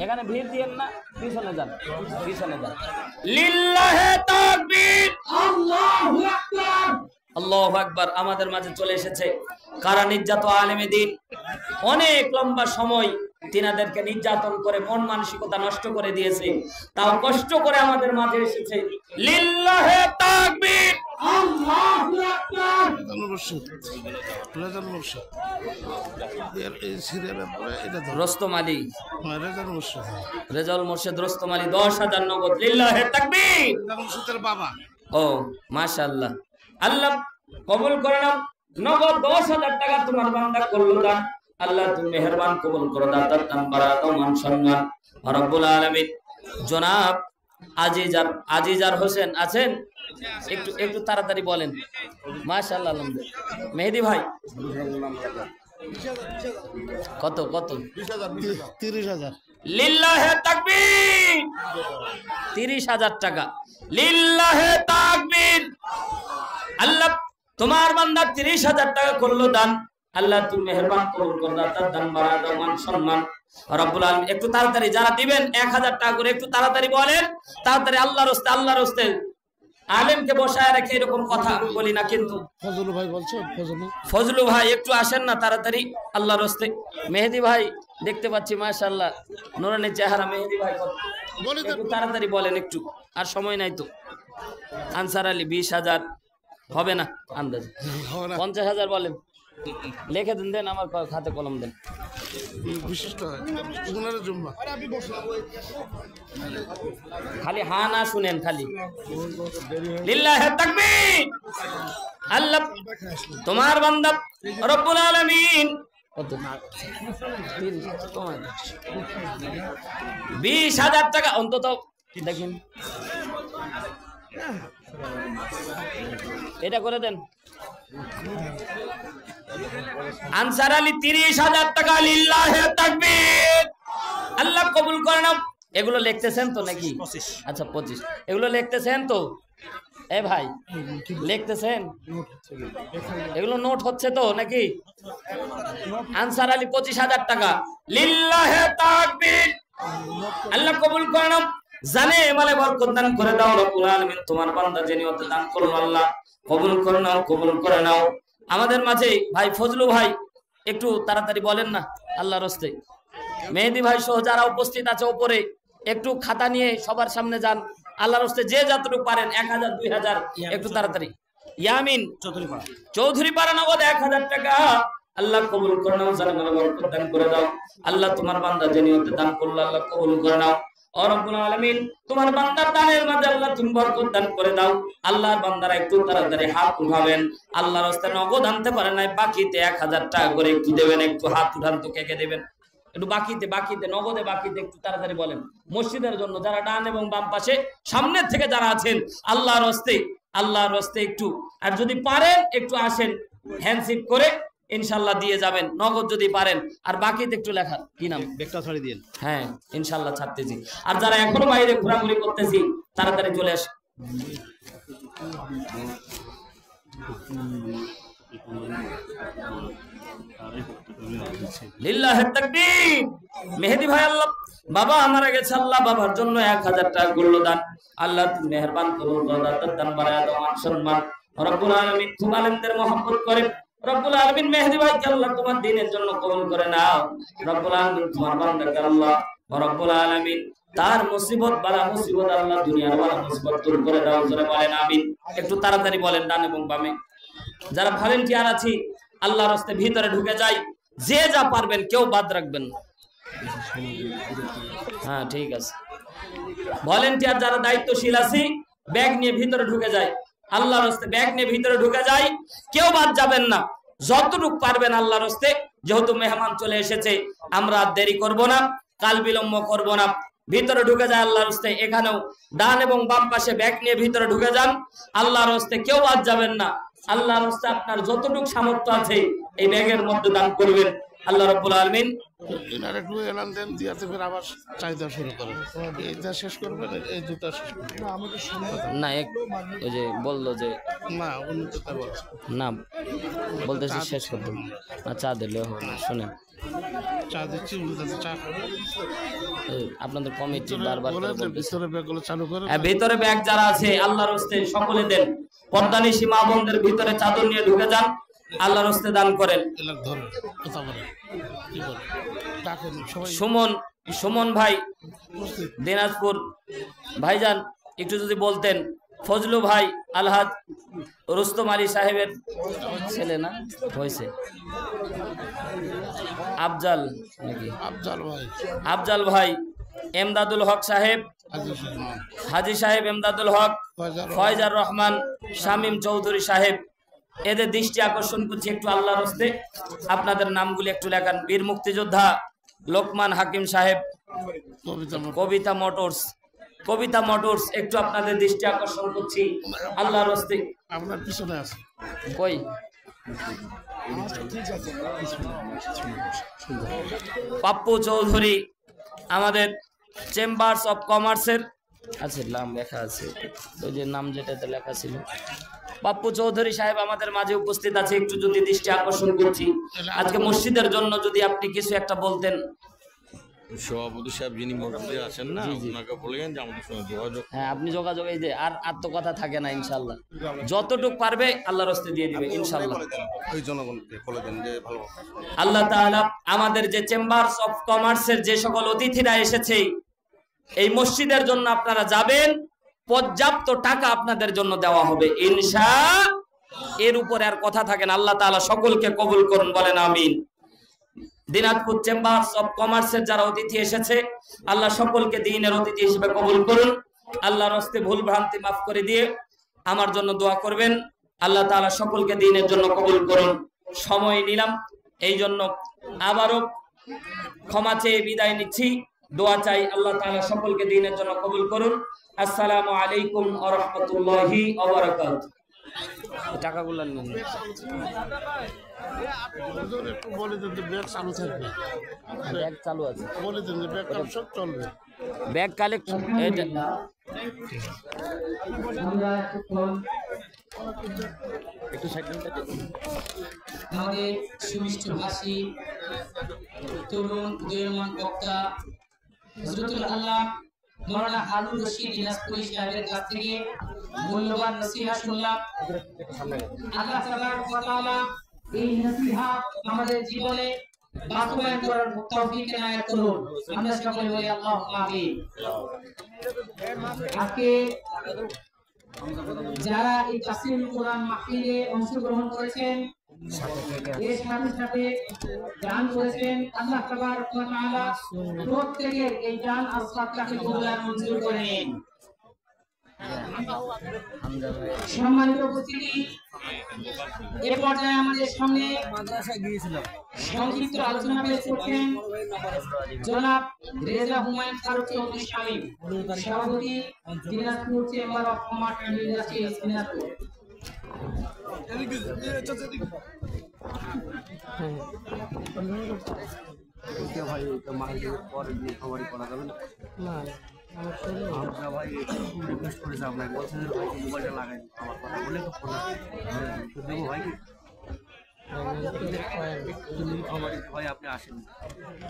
এখানে ভিড় দিয়েন না, পিছনে যান। লিল্লাহে তাকবীর, আল্লাহু আকবার। আল্লাহু আকবার। আমাদের মাঝে চলে এসেছে কারা নির্যাত আলেমে দ্বীন। অনেক লম্বা সময় তিনাদেরকে নির্যাতন করে মন মানসিকতা নষ্ট করে দিয়েছে, তাও কষ্ট করে আমাদের মাঝে এসেছে। লিল্লাহে তাকবীর, আল্লাহু আকবার। রোস্তম আলী, রেজাউল মোর্শেদ রোস্তম আলী 10,000 নগদ। লিল্লাহে তাকবীর। বাবা, ও মাশাআল্লাহ, আল্লাহ কবুল করে নাও। নগদ 10,000 টাকা তোমার বান্দা করলো দান। আল্লাহ তুমি মেহেরবান কবুল করো, দাতার দান বাড়াও, মান সম্মান। রব্বুল আলামিন জনাব আজিজার হোসেন আছেন, একটু তাড়াতাড়ি বলেন। মাশাআল্লাহ, আলহামদুলিল্লাহ। মেহেদি ভাই কত 30,000। লিল্লাহে তাকবীর, 30,000 টাকা। লিল্লাহে তাকবীর। আল্লাহ তোমার বান্দা 30,000 টাকা করলো দান। আল্লাহ তুমি মেহেরবান কবুল করো, দাতার দান বাড়াও, মান সম্মান। রব্বুল আলামিন একটু তাড়াতাড়ি যারা দিবেন 1000 টাকা করে একটু তাড়াতাড়ি বলেন, তাড়াতাড়ি। আল্লাহর রাস্তে আলেমকে বসায় রেখে এরকম কথা বলি না কিন্তু। ফজলু ভাই বলছেন, ফজলু ভাই একটু আসেন না তাড়াতাড়ি আল্লাহর রাস্তে। মেহেদি ভাই দেখতে পাচ্ছি মাশাআল্লাহ নুরানি চেহারা। মেহেদি ভাই একটু তাড়াতাড়ি বলেন একটু, আর সময় নাই তো। আনসার আলী 20,000 হবে না আন্দাজে, 50,000 বলেন। লিখে দেন, আমার হাতে কলম দেন। খালি হা না শুনেন খালি। লিল্লাহে তাকবীর। আল্লাহ তোমার বান্দা রব্বুল আলামিন 20,000 টাকা অন্তত দেখেন, এটা করে দেন। আনসার আলী 30,000 টাকা। লিল্লাহে তাকবীর। আল্লাহ কবুল করে নাও। এগুলো লিখতেছেন তো নাকি? আচ্ছা 25। এগুলো লিখতেছেন তো? এ ভাই লিখতেছেন এগুলো নোট হচ্ছে তো নাকি? আনসার আলী 25,000 টাকা। লিল্লাহে তাকবীর। আল্লাহ কবুল করে নাও, জানে মালে বরকত দান করে দাও রব্বুল আলামিন। তোমার বান্দা যে নিয়তে দান করলো আল্লাহ কবুল করে নাও, কবুল করে নাও। আমাদের মাঝে ভাই ফজলু ভাই একটু তাড়াতাড়ি বলেন না আল্লাহর রাস্তে। মেহেদি ভাই সহ যারা উপস্থিত আছে উপরে একটু খাতা নিয়ে সবার সামনে যান আল্লাহর রাস্তে, যে যতটুকু পারেন 1000 2000 একটু তাড়াতাড়ি। ইয়ামিন চৌধুরী পাড়া নগদ 1000 টাকা। আল্লাহ কবুল করে নাও, জানে মালে বরকত দান করে দাও। আল্লাহ তোমার বান্দা যে নিয়তে দান করলো আল্লাহ কবুল করে নাও। ও রব্বুল আলামিন তোমার বান্দার দানের মাঝে আল্লাহ তুমি বরকত দান করে দাও। আল্লাহর বান্দারা একটু তাড়াতাড়ি হাত উঠাবেন। আল্লাহর রাস্তায় নগদ আনতে পারে নাই, বাকিতে 1000 টাকা করে একটু দেবেন। একটু হাত উঠান তো, কে কে দেবেন? একটু বাকিতে নগদে বাকিতে একটু তাড়াতাড়ি বলেন। মসজিদের জন্য যারা ডান এবং বাম পাশে সামনের থেকে যারা আছেন আল্লাহর রাস্তে একটু, আর যদি পারেন একটু আসেন হ্যান্ডশিপ করে ইনশাল্লাহ দিয়ে যাবেন নগদ যদি পারেন। আর বাকিতে একটু লেখা কি নাম বেগটা ছাড়ি দিন। হ্যাঁ ইনশাল্লাহ ছাড়তেছি। আর যারা এখনো বাইরে ঘোরাঘুরি করতেছি তাড়াতাড়ি চলে আস। লিল্লাহে তাকবীর। মেহেদি ভাই আল্লাহ বাবা মারা গেছে, আল্লাহ বাবার জন্য 1000 টাকা করলো দান। আল্লাহ তুমি মেহেরবান করো, দাদার দান বাড়ায় দাও, মান সম্মান রব্বুল আলামিন খুব আলেমদের মহব্বত করে। রব্বুল আলামিন মেহেদি ভাইকে আল্লাহ তোমার দ্বীনের জন্য কবুল করে নাও। রব্বুল আলামিন তোমার বান্দাকে আল্লাহ রব্বুল আলামিন তার মুসিবত বালা মুসিবত আল্লাহ দুনিয়ার বালা মুসিবত দূর করে দাও। জোরে বলেন আমিন। একটু তাড়াতাড়ি বলেন ডান এবং বামে। যারা ভলান্টিয়ার আছি আল্লাহর রাস্তায় ভিতরে ঢুকে যাই, যে যা পারবেন কেউ বাদ রাখবেন না। হ্যাঁ ঠিক আছে। ভলান্টিয়ার যারা দায়িত্বশীল আছি ব্যাগ নিয়ে ভিতরে ঢুকে যায়, আল্লাহর রাস্তায় ব্যাগ নিয়ে ভিতরে ঢুকে যায়, কেউ বাদ যাবেন না। যতটুকু পারবেন আল্লাহর রাস্তায়, যেহেতু মেহমান চলে এসেছে আমরা আর দেরি করব না, কাল বিলম্ব করব না। ভিতরে ঢুকে যায় আল্লাহর রাস্তায়। এখানেও ডান এবং বাম পাশে ব্যাগ নিয়ে ভিতরে ঢুকে যান, আল্লাহর রাস্তায় কেউ বাদ যাবেন না। আল্লাহর রাস্তায় আপনার যতটুকু সামর্থ্য আছে এই ব্যাগের মধ্যে দান করবেন। আল্লাহ রাব্বুল আলামিন এনারা একটু এলান দেন, দিয়াতে ফের আবার চাহিদা শুরু করেন। এইটা শেষ করবেন, এই দুটা শেষ করবেন না। ওই যে বললো যে না, উনি তো তাই বলছে না, বলতেছি শেষ করতে না, চা দিলে হবে না। শুনেন চা দিচ্ছি, উনি তাতে চা খাবেন। আপনাদের কমিটি বারবার করে বলতেছে ভিতরে ব্যাগগুলো চালু করেন। ভিতরে ব্যাগ যারা আছে আল্লাহর রাস্তায় সকলে দেন। পর্দানিশী মা বোনদের ভিতরে চাদর নিয়ে ঢুকে যান, আল্লাহর রাস্তায় দান করেন। এলাক ধরেন, কথা বলেন, কি বলেন, ডাকেন সবাই। সুমন ভাই দিনাজপুর ভাইজান একটু যদি বলতেন। ফজলু ভাই আলহাজ রুস্তম আলী সাহেবের ছেলে না হয়েছে, আফজাল নাকি? আফজাল ভাই, এমদাদুল হক সাহেব, হাজি সাহেব এমদাদুল হক, ফয়জার রহমান, শামীম চৌধুরী সাহেব, এদের দৃষ্টি আকর্ষণ করছি একটু আল্লাহর রাস্তায় আপনাদের নামগুলি একটু লেখান। বীর মুক্তিযোদ্ধা লোকমান হাকিম সাহেব, কবিতা মোটরস একটু আপনাদের দৃষ্টি আকর্ষণ করছি আল্লাহর রাস্তায়। আপনার পিছনে আছে কই পাপ্পু চৌধুরী আমাদের চেম্বার্স অফ কমার্সের আছে, নাম লেখা আছে, ওই যে নাম যেটাতে লেখা ছিল পাপ্পু চৌধুরী সাহেব আমাদের মাঝে উপস্থিত আছে। একটু যদি দৃষ্টি আকর্ষণ করছি আজকে মসজিদের জন্য যদি আপনি কিছু একটা বলতেন। সভাপতি সাহেব যিনি মসজিদে আছেন না, ওনাকে বললেন যে আমাদের সঙ্গে যোগাযোগ। হ্যাঁ আপনি যোগাযোগ, এই যে আর তো কথা থাকে না, ইনশাআল্লাহ যতটুকু পারবে আল্লাহর রাস্তায় দিয়ে দিবে ইনশাআল্লাহ। ওই জনগণকে বলে দেন যে ভালো। আল্লাহ তাআলা আমাদের যে চেম্বার্স অফ কমার্সের যে সকল অতিথিরা এসেছে এই মসজিদের জন্য আপনারা যাবেন, পর্যাপ্ত টাকা আপনাদের জন্য দেওয়া হবে ইনশাআল্লাহ। এর উপরে আর কথা থাকে না। আল্লাহ তাআলা সকলকে কবুল করুন, বলেন আমিন। দিনাজপুর চেম্বার্স অফ কমার্সের যারা অতিথি এসেছে আল্লাহ সকলকে দ্বীনের অতিথি হিসেবে কবুল করুন। আল্লাহর রাস্তায় ভুল ভ্রান্তি মাফ করে দিয়ে আমার জন্য দোয়া করবেন। আল্লাহ তাআলা সকলকে দ্বীনের জন্য কবুল করুন। সময় নিলাম এই জন্য আবারও ক্ষমা চেয়ে বিদায় নিচ্ছি। দোয়া চাই আল্লাহ তাআলা সকলকে দ্বীনের জন্য কবুল করুন। আসসালামু আলাইকুম ওয়া রাহমাতুল্লাহি ওয়া বারাকাতুহু। টাকাগুলো নিন। একটু বলে দেন যে ব্যাগ চালু থাকবে, ব্যাগ চালু আছে, বলে দেন যে ব্যাগ সব চলবে। ব্যাগ কালেক্ট আমরা এখন একটু সাইড আমাদের সুমিষ্ট ভাষী তরুণ উদীয়মান বক্তা হযরতুল আল্লাহ মাওলানা হারুন রশিদ দিনাজপুরি সাহেবের কাছ থেকে মূল্যবান নসিহত শুনলাম। আল্লাহ তাবারক ওয়া তাআলা এই নসিহত আমাদের জীবনে বাস্তবায়ন করার তৌফিক এনায়েত করুন। আমরা সকলে বলি আল্লাহুম্মা আমিন। আজকে যারা এই তাফসীরুল কোরআন মাহফিলে অংশগ্রহণ করেছেন, এর সাথে সাথে গান করেছেন, আল্লাহ তাবারক ওয়া তাআলা প্রত্যেকের এই গান আর সাদকাকে কবুল আর মঞ্জুর করে নিন। সম্মানিত উপস্থিতি, এ পর্যায়ে আমাদের সামনে সংক্ষিপ্ত আলোচনা পেশ করছেন জনাব রেজা হুমায়ুন ফারুক চৌধুরী শামীম, সভাপতি Dinajpur chamber of commerce and industries Dinajpur. ভাই মার্কেটের পরে দিয়ে খাবারই করা যাবে না। আমরা ভাই একটু রিকোয়েস্ট করেছি আপনাকে, বলছে যে ভাই মোবাইলটা লাগাই আমার কথা বলে ফোন দেবো ভাই। খাবারই ভাই আপনি আসেন,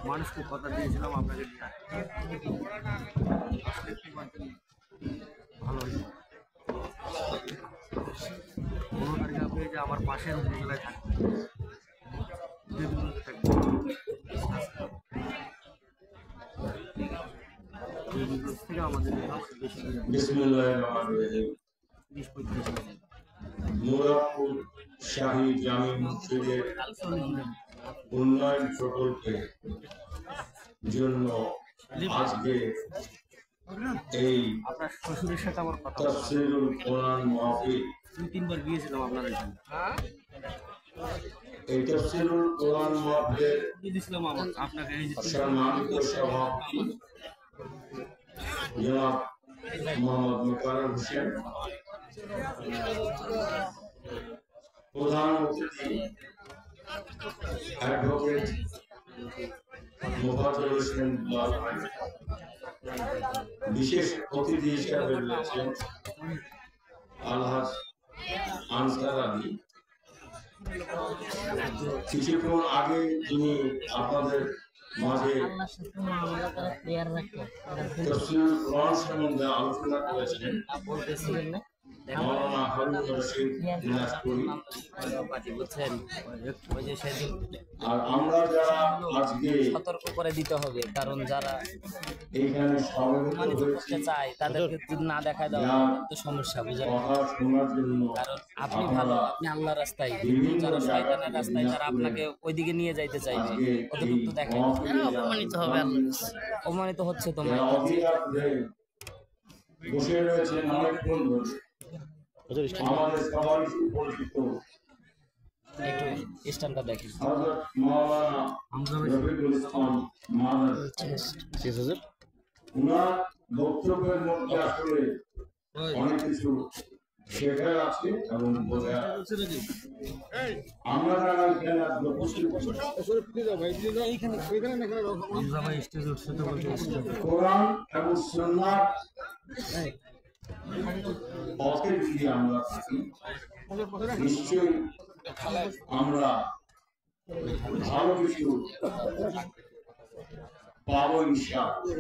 মানুষকে কথা দিয়েছিলাম আপনাকে ভালো হয়েছে। 15 তারিখে আপনি যে আমার পাশের উপজেলায় থাকবেন, মুরাদপুর শাহী জামে মসজিদের উন্নয়ন প্রকল্পের জন্য আজকে এই আপনার শ্বশুরের সাথে আমার কথা তাফসীরুল কোরআন মাহফিল 2-3 বার গিয়েছিলাম আপনার এখানে, এই তাফসীরুল কোরআন মাহফিলের দিয়েছিলাম আপনাকে সম্মানিত সভাপতি জনাব মোহাম্মদ মোকাররম হোসেন, প্রধান অতিথি অ্যাডভোকেট মোফাজ্জল হোসেন লাল ভাই, বিশেষ অতিথি হিসাবে রয়েছেন আলহাজ আনসার আলী। কিছুক্ষণ আগে তিনি আপনাদের মাঝে তাফসীরুল কোরআন সম্বন্ধে আলোচনা করেছেন মাওলানা হারুন রশিদ দিনাজপুরি। আর আমরা যারা আজকে সতর্ক করে দিতে হবে, কারণ যারা এইখানে সমবেত করতে চায় তাদেরকে যদি না দেখায় দেওয়া তো সমস্যা, বুঝলেন? কথা শোনার জন্য কারণ আপনি ভালো, আপনি আল্লাহর রাস্তায়, যারা শয়তানের রাস্তায়, যারা আপনাকে ওইদিকে নিয়ে যাইতে চাইবে কতটুকু তো দেখেন, অপমানিত হবে, অপমানিত হচ্ছে তোমার। বসে রয়েছেন অনেকক্ষণ ধরে আমাদের সবাই সুপরিচিত একটু স্ট্যান্ডটা দেখেন। হযরত মাওলানা রফিকুল ইসলাম মাদানী, উনার বক্তব্যের মধ্যে আসলে অনেক কিছু শেখার আছে এবং বোঝার আছে। আমরা যারা এখানে আজকে উপস্থিত কোরআন এবং সুন্নাহ পথে যদি আমরা থাকি, নিশ্চয়ই আমরা ভালো কিছু পাবো ইনশাআল্লাহ।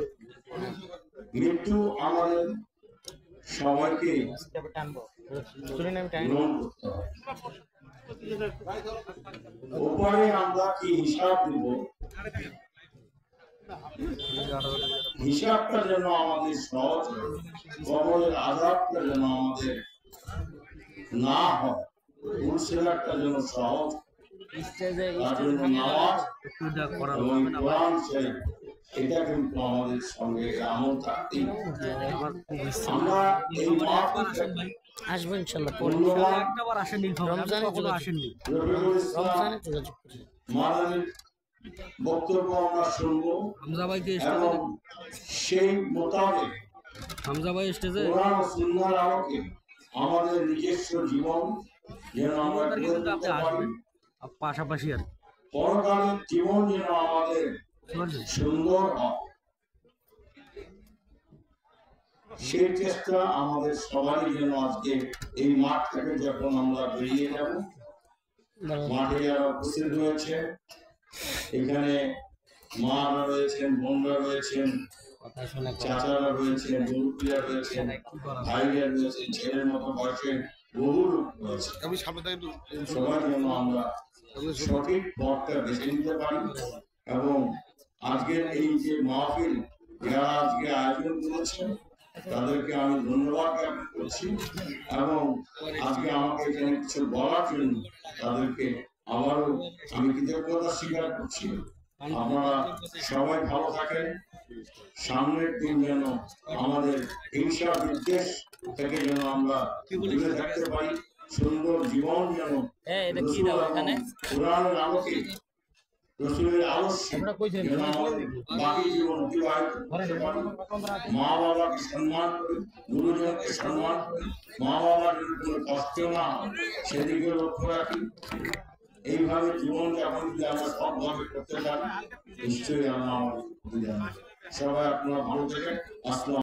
মৃত্যু আমাদের সবাইকে গ্রহণ করতে হবে। ওপারে আমরা কি হিসাব দেব, হিসাবটা যেন আমাদের সহজ হয়, কবরের আযাবটা যেন আমাদের না হয়, উলসিরাতটা যেন সহজ, তার জন্য নামাজ এবং কোরআন শরীফ এটা কিন্তু আমাদের সঙ্গে আমল থাকতেই হবে। আমরা এই মাহফিল আসবো ইনশাআল্লাহ, মাদানীর বক্তব্য আমরা শুনবো এবং সেই মোতাবেক কোরআন ও সুন্নাহর আলোকে আমাদের নিজস্ব জীবন যেন আমরা গড়ে তুলতে পারি, পাশাপাশি আর পরকালের জীবন যেন আমাদের সুন্দর হয়। সেই চেষ্টা আমাদের সবারই যেন আজকে এই মাঠ থেকে যখন আমরা বেরিয়ে যাব, মাঠে যারা উপস্থিত হয়েছে, এখানে মারা রয়েছেন, বোনরা রয়েছেন, চাচারা রয়েছেন, মুরব্বীরা রয়েছেন, ভাইরা রয়েছেন, ছেলের মতো বয়সের বহু লোক রয়েছে। সবাই যেন আমরা সঠিক পথটা বেছে নিতে পারি এবং আজকের এই যে মাহফিল যারা আজকে আয়োজন করেছেন তাদেরকে আমি ধন্যবাদ জ্ঞাপন করছি এবং আজকে আমাকে এখানে কিছু বলার জন্য তাদেরকে আবারও আমি কৃতজ্ঞতা স্বীকার করছি। আপনারা সবাই ভালো থাকেন, সামনের দিন যেন আমাদের হিংসা বিদ্বেষ থেকে যেন আমরা দূরে থাকতে পারি, সুন্দর জীবন যেন পুরাণের আলোকে রসুলের আদর্শে যেন আমাদের বাকি জীবন অতিবাহিত করতে পারি। মা বাবাকে সম্মান করি, গুরুজনকে সম্মান করি, মা বাবার কোনো কষ্ট না হয় সেদিকে লক্ষ্য রাখি। এইভাবে জীবন যাপন যদি আমরা সবভাবে করতে পারি নিশ্চয়ই আমরা আমাদের সবাই আপনারা ভালো থাকেন। আসসালাম।